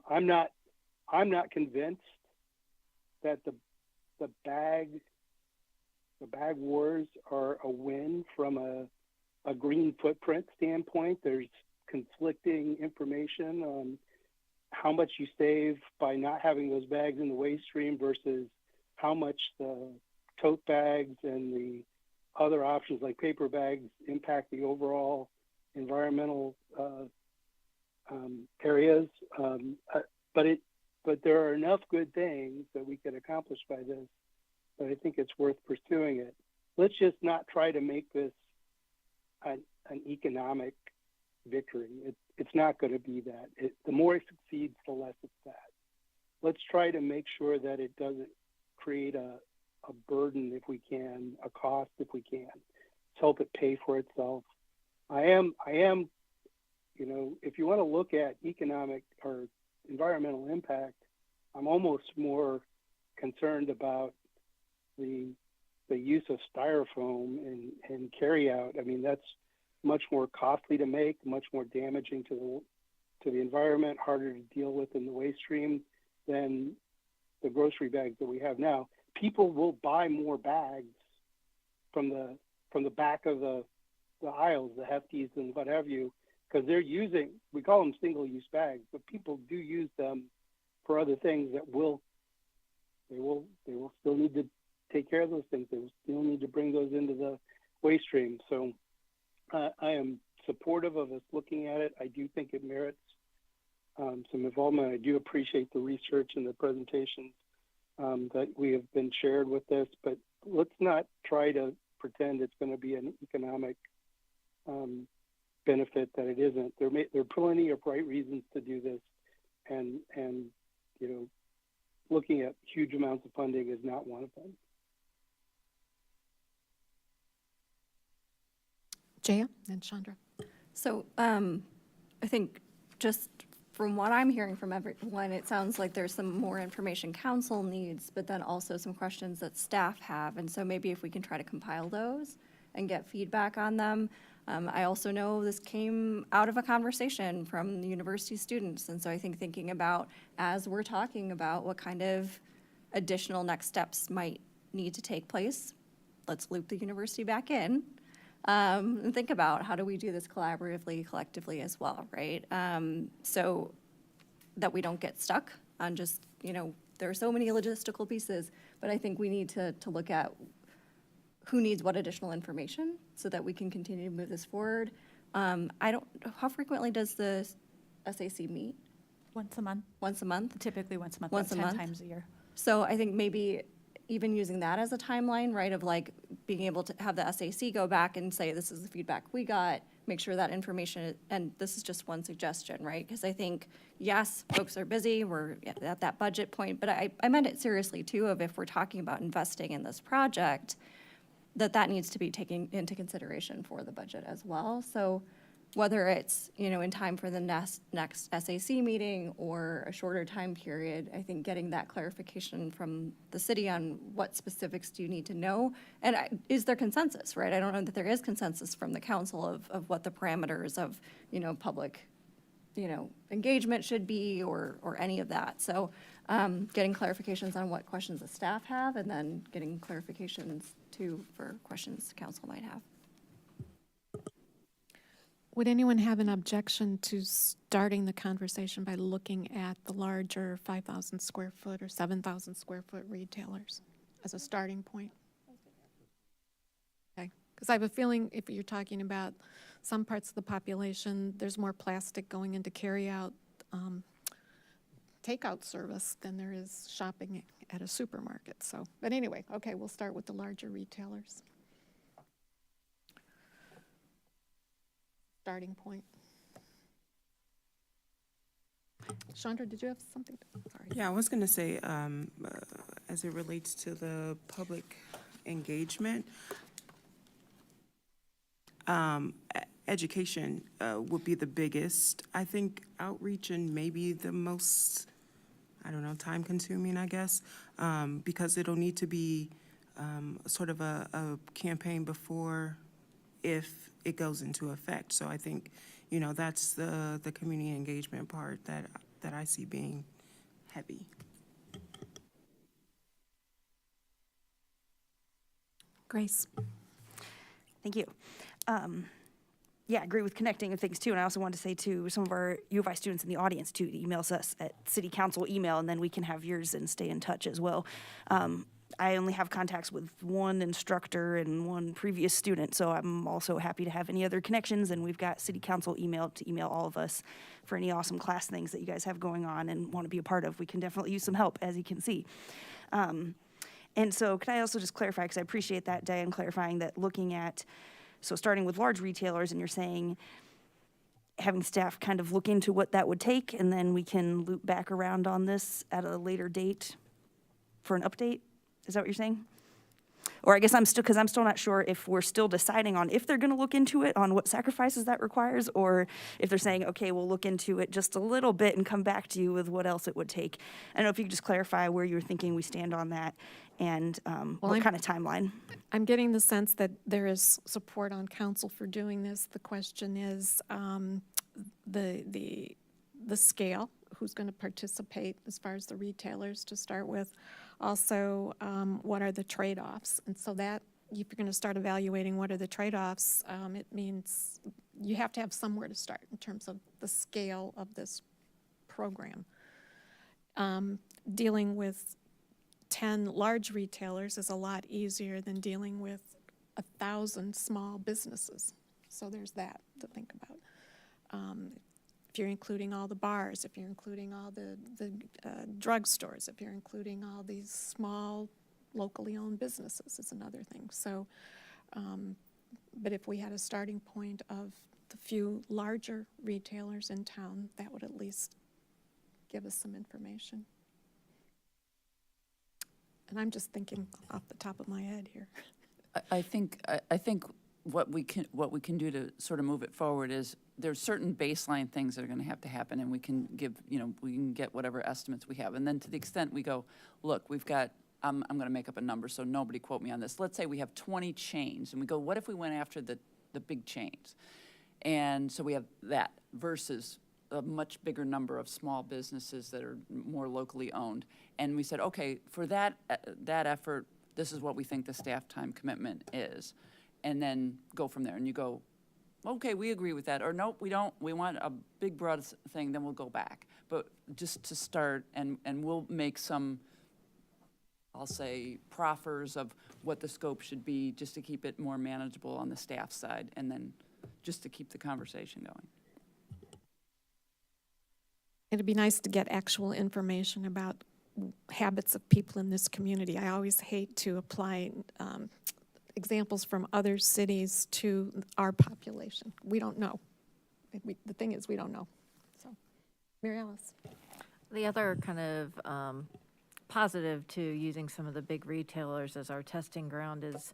I'm not convinced that the bag wars are a win from a green footprint standpoint. There's conflicting information on how much you save by not having those bags in the waste stream versus how much the tote bags and the other options like paper bags impact the overall environmental areas. But there are enough good things that we could accomplish by this but I think it's worth pursuing it. Let's just not try to make this an economic victory. It's not going to be that. The more it succeeds, the less it's that. Let's try to make sure that it doesn't create a burden if we can, a cost if we can. Let's help it pay for itself. I am, if you want to look at economic or environmental impact, I'm almost more concerned about the use of styrofoam and carry out. I mean, that's much more costly to make, much more damaging to the environment, harder to deal with in the waste stream than the grocery bags that we have now. People will buy more bags from the back of the aisles, the Hefties and what have you, because they're using, we call them single-use bags, but people do use them for other things that they will still need to take care of those things. They will still need to bring those into the waste stream. So I am supportive of us looking at it. I do think it merits some involvement. I do appreciate the research and the presentations that we have been shared with this, but let's not try to pretend it's going to be an economic benefit that it isn't. There are plenty of right reasons to do this, and looking at huge amounts of funding is not one of them. Jaya and Chandra. So I think just from what I'm hearing from everyone, it sounds like there's some more information council needs, but then also some questions that staff have. And so maybe if we can try to compile those and get feedback on them. I also know this came out of a conversation from the university students. And so I think thinking about, as we're talking about what kind of additional next steps might need to take place, let's loop the university back in. And think about how do we do this collaboratively, collectively as well, right? So that we don't get stuck on just, there are so many logistical pieces, but I think we need to look at who needs what additional information so that we can continue to move this forward. How frequently does the SAC meet? Once a month. Once a month? Typically once a month, Once a 10 month? times a year. So I think maybe even using that as a timeline, right, of like being able to have the SAC go back and say, this is the feedback we got, make sure that information, and this is just one suggestion, right? Because I think, yes, folks are busy, we're at that budget point, but I meant it seriously too, of if we're talking about investing in this project, that needs to be taken into consideration for the budget as well. So whether it's, in time for the next SAC meeting or a shorter time period, I think getting that clarification from the city on what specifics do you need to know, and is there consensus, right? I don't know that there is consensus from the council of what the parameters of, public, engagement should be or any of that. So getting clarifications on what questions the staff have, and then getting clarifications too for questions the council might have. Would anyone have an objection to starting the conversation by looking at the larger 5,000 square foot or 7,000 square foot retailers as a starting point? Okay, because I have a feeling if you're talking about some parts of the population, there's more plastic going into carry-out takeout service than there is shopping at a supermarket. So, but anyway, okay, we'll start with the larger retailers. Starting point. Chandra, did you have something? Sorry. Yeah, I was going to say, as it relates to the public engagement, education would be the biggest. I think outreach and maybe the most, time consuming, I guess, because it'll need to be sort of a campaign before if it goes into effect. So I think, that's the community engagement part that I see being heavy. Grace. Thank you. Yeah, I agree with connecting and things too. And I also wanted to say to some of our U of I students in the audience too, to email us at city council email, and then we can have yours and stay in touch as well. I only have contacts with one instructor and one previous student, so I'm also happy to have any other connections, and we've got city council email to email all of us for any awesome class things that you guys have going on and want to be a part of. We can definitely use some help, as you can see. And so could I also just clarify, because I appreciate that, Diane, clarifying that looking at, so starting with large retailers, and you're saying having staff kind of look into what that would take, and then we can loop back around on this at a later date for an update? Is that what you're saying? Or I guess because I'm still not sure if we're still deciding on if they're going to look into it, on what sacrifices that requires, or if they're saying, okay, we'll look into it just a little bit and come back to you with what else it would take. I don't know if you could just clarify where you're thinking we stand on that, and what kind of timeline. I'm getting the sense that there is support on council for doing this. The question is the scale, who's going to participate as far as the retailers to start with. Also, what are the trade-offs? And so that, if you're going to start evaluating what are the trade-offs, it means you have to have somewhere to start in terms of the scale of this program. Dealing with 10 large retailers is a lot easier than dealing with 1,000 small businesses. So there's that to think about. If you're including all the bars, if you're including all the drugstores, if you're including all these small locally owned businesses is another thing. So, but if we had a starting point of the few larger retailers in town, that would at least give us some information. And I'm just thinking off the top of my head here. I think what we can do to sort of move it forward is there's certain baseline things that are going to have to happen, and we can give, we can get whatever estimates we have. And then to the extent we go, look, we've got, I'm going to make up a number, so nobody quote me on this. Let's say we have 20 chains, and we go, what if we went after the big chains? And so we have that versus a much bigger number of small businesses that are more locally owned. And we said, okay, for that effort, this is what we think the staff time commitment is. And then go from there. And you go, okay, we agree with that. Or nope, we don't. We want a big, broad thing, then we'll go back. But just to start, and we'll make some, I'll say, proffers of what the scope should be, just to keep it more manageable on the staff side, and then just to keep the conversation going. It'd be nice to get actual information about habits of people in this community. I always hate to apply examples from other cities to our population. We don't know. The thing is, we don't know. So, Mary Alice. The other kind of positive to using some of the big retailers as our testing ground is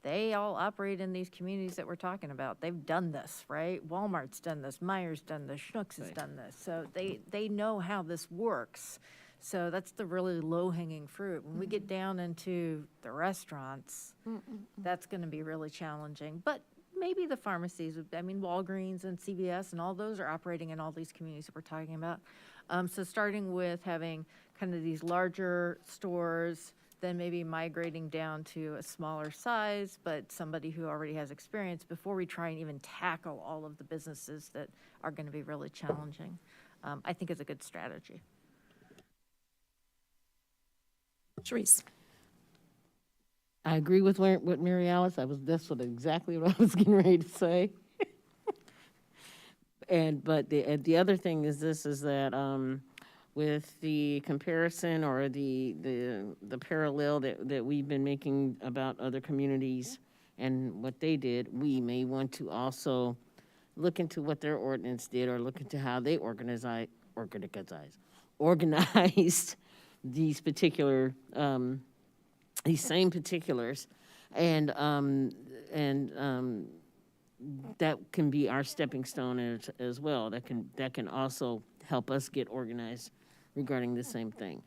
they all operate in these communities that we're talking about. They've done this, right? Walmart's done this, Meijer's done this, Schnucks has done this. So they know how this works. So that's the really low-hanging fruit. When we get down into the restaurants, that's going to be really challenging. But maybe the pharmacies, I mean, Walgreens and CVS and all those are operating in all these communities that we're talking about. So starting with having kind of these larger stores, then maybe migrating down to a smaller size, but somebody who already has experience before we try and even tackle all of the businesses that are going to be really challenging, I think is a good strategy. Therese. I agree with what Mary Alice. That's exactly what I was getting ready to say. But the other thing is that with the comparison or the parallel that we've been making about other communities and what they did, we may want to also look into what their ordinance did or look into how they organized these particular these same particulars, and that can be our stepping stone as well. That can also help us get organized regarding the same thing.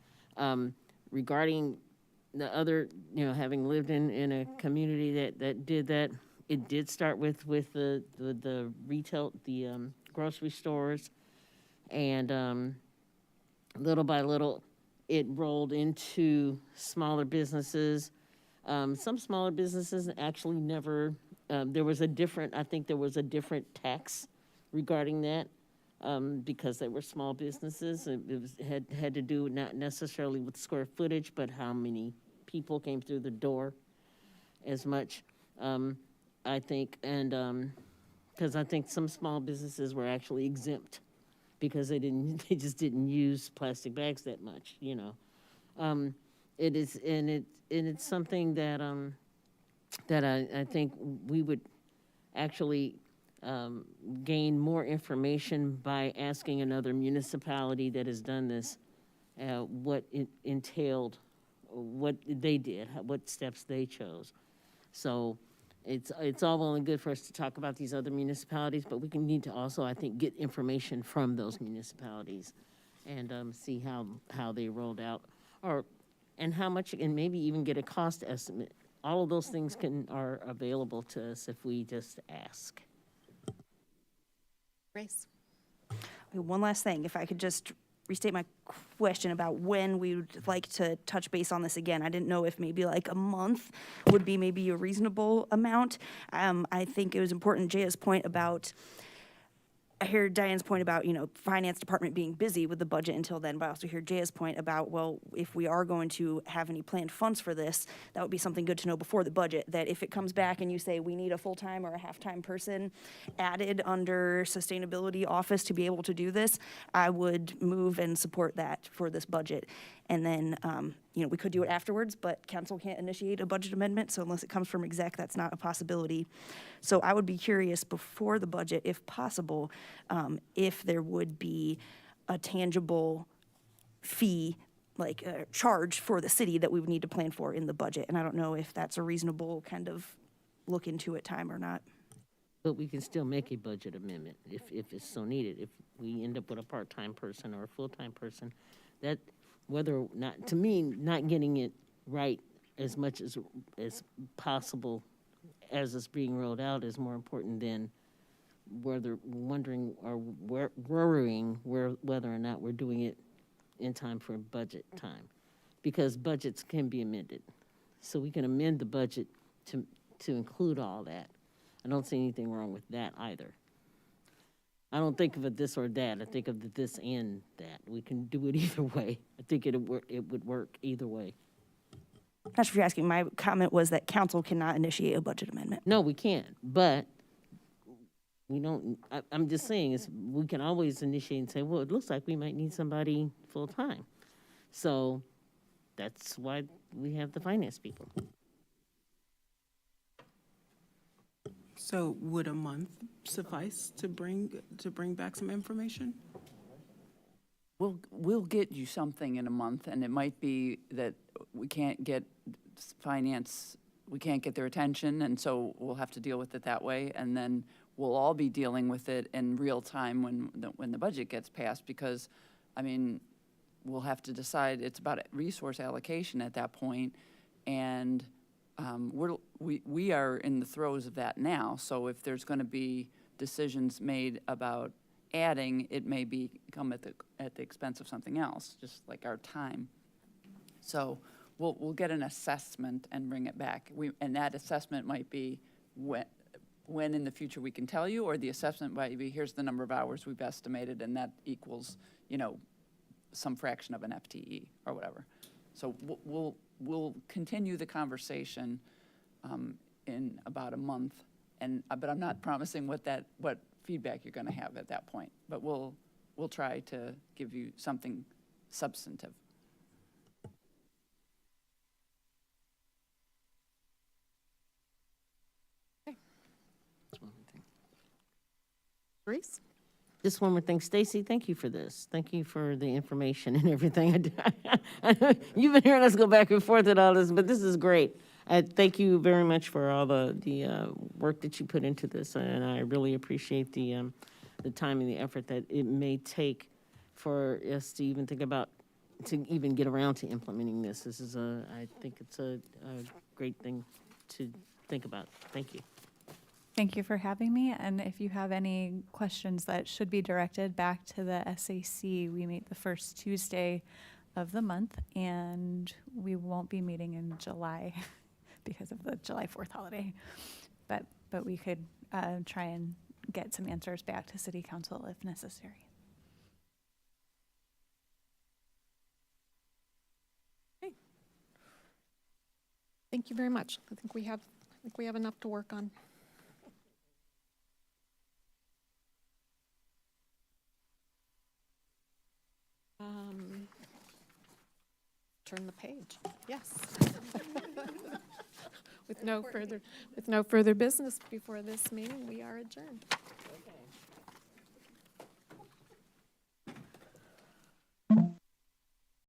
Regarding the other, having lived in a community that did that, it did start with the retail, the grocery stores, and little by little, it rolled into smaller businesses. Some smaller businesses actually never, there was a different tax regarding that because they were small businesses. It had to do not necessarily with square footage, but how many people came through the door as much, I think. And because I think some small businesses were actually exempt because they just didn't use plastic bags that much, it is, and it's something that, that I think we would actually gain more information by asking another municipality that has done this, what it entailed, what they did, what steps they chose. So it's all well and good for us to talk about these other municipalities, but we need to also, I think, get information from those municipalities and see how they rolled out, and how much, and maybe even get a cost estimate. All of those things are available to us if we just ask. Grace? Okay, one last thing, if I could just restate my question about when we would like to touch base on this again. I didn't know if maybe like a month would be maybe a reasonable amount. I think it was important, Jaya's point about, I hear Diane's point about, finance department being busy with the budget until then, but I also hear Jaya's point about, well, if we are going to have any planned funds for this, that would be something good to know before the budget, that if it comes back and you say we need a full-time or a half-time person added under sustainability office to be able to do this, I would move and support that for this budget. And then, we could do it afterwards, but council can't initiate a budget amendment, so unless it comes from exec, that's not a possibility. So I would be curious before the budget, if possible, if there would be a tangible fee, like a charge for the city that we would need to plan for in the budget. And I don't know if that's a reasonable kind of look into it time or not. But we can still make a budget amendment if it's so needed. If we end up with a part-time person or a full-time person, that, whether or not, to me, not getting it right as much as possible as it's being rolled out is more important than wondering or worrying whether or not we're doing it in time for budget time. Because budgets can be amended. So we can amend the budget to include all that. I don't see anything wrong with that either. I don't think of it this or that. I think of the this and that. We can do it either way. I think it would work either way. Not sure if you're asking, my comment was that council cannot initiate a budget amendment. No, we can't, but we don't, I'm just saying, we can always initiate and say, well, it looks like we might need somebody full-time. So that's why we have the finance people. So would a month suffice to bring back some information? We'll get you something in a month, and it might be that we can't get finance, we can't get their attention, and so we'll have to deal with it that way, and then we'll all be dealing with it in real time when the budget gets passed, because, I mean, we'll have to decide, it's about resource allocation at that point, and we are in the throes of that now, so if there's going to be decisions made about adding, it may come at the expense of something else, just like our time. So we'll get an assessment and bring it back. And that assessment might be when in the future we can tell you, or the assessment might be, here's the number of hours we've estimated, and that equals, some fraction of an FTE or whatever. So we'll continue the conversation in about a month, but I'm not promising what feedback you're going to have at that point. But we'll try to give you something substantive. Grace? Just one more thing, Stacy, thank you for this. Thank you for the information and everything. I know you've been hearing us go back and forth and all this, but this is great. Thank you very much for all the work that you put into this, and I really appreciate the time and the effort that it may take for us to even think about, to even get around to implementing this. This is I think it's a great thing to think about. Thank you. Thank you for having me, and if you have any questions that should be directed back to the SAC, we meet the first Tuesday of the month, and we won't be meeting in July because of the July 4th holiday, but we could try and get some answers back to City Council if necessary. Okay. Thank you very much. I think we have enough to work on. turn the page. Yes. With no further business before this meeting, we are adjourned.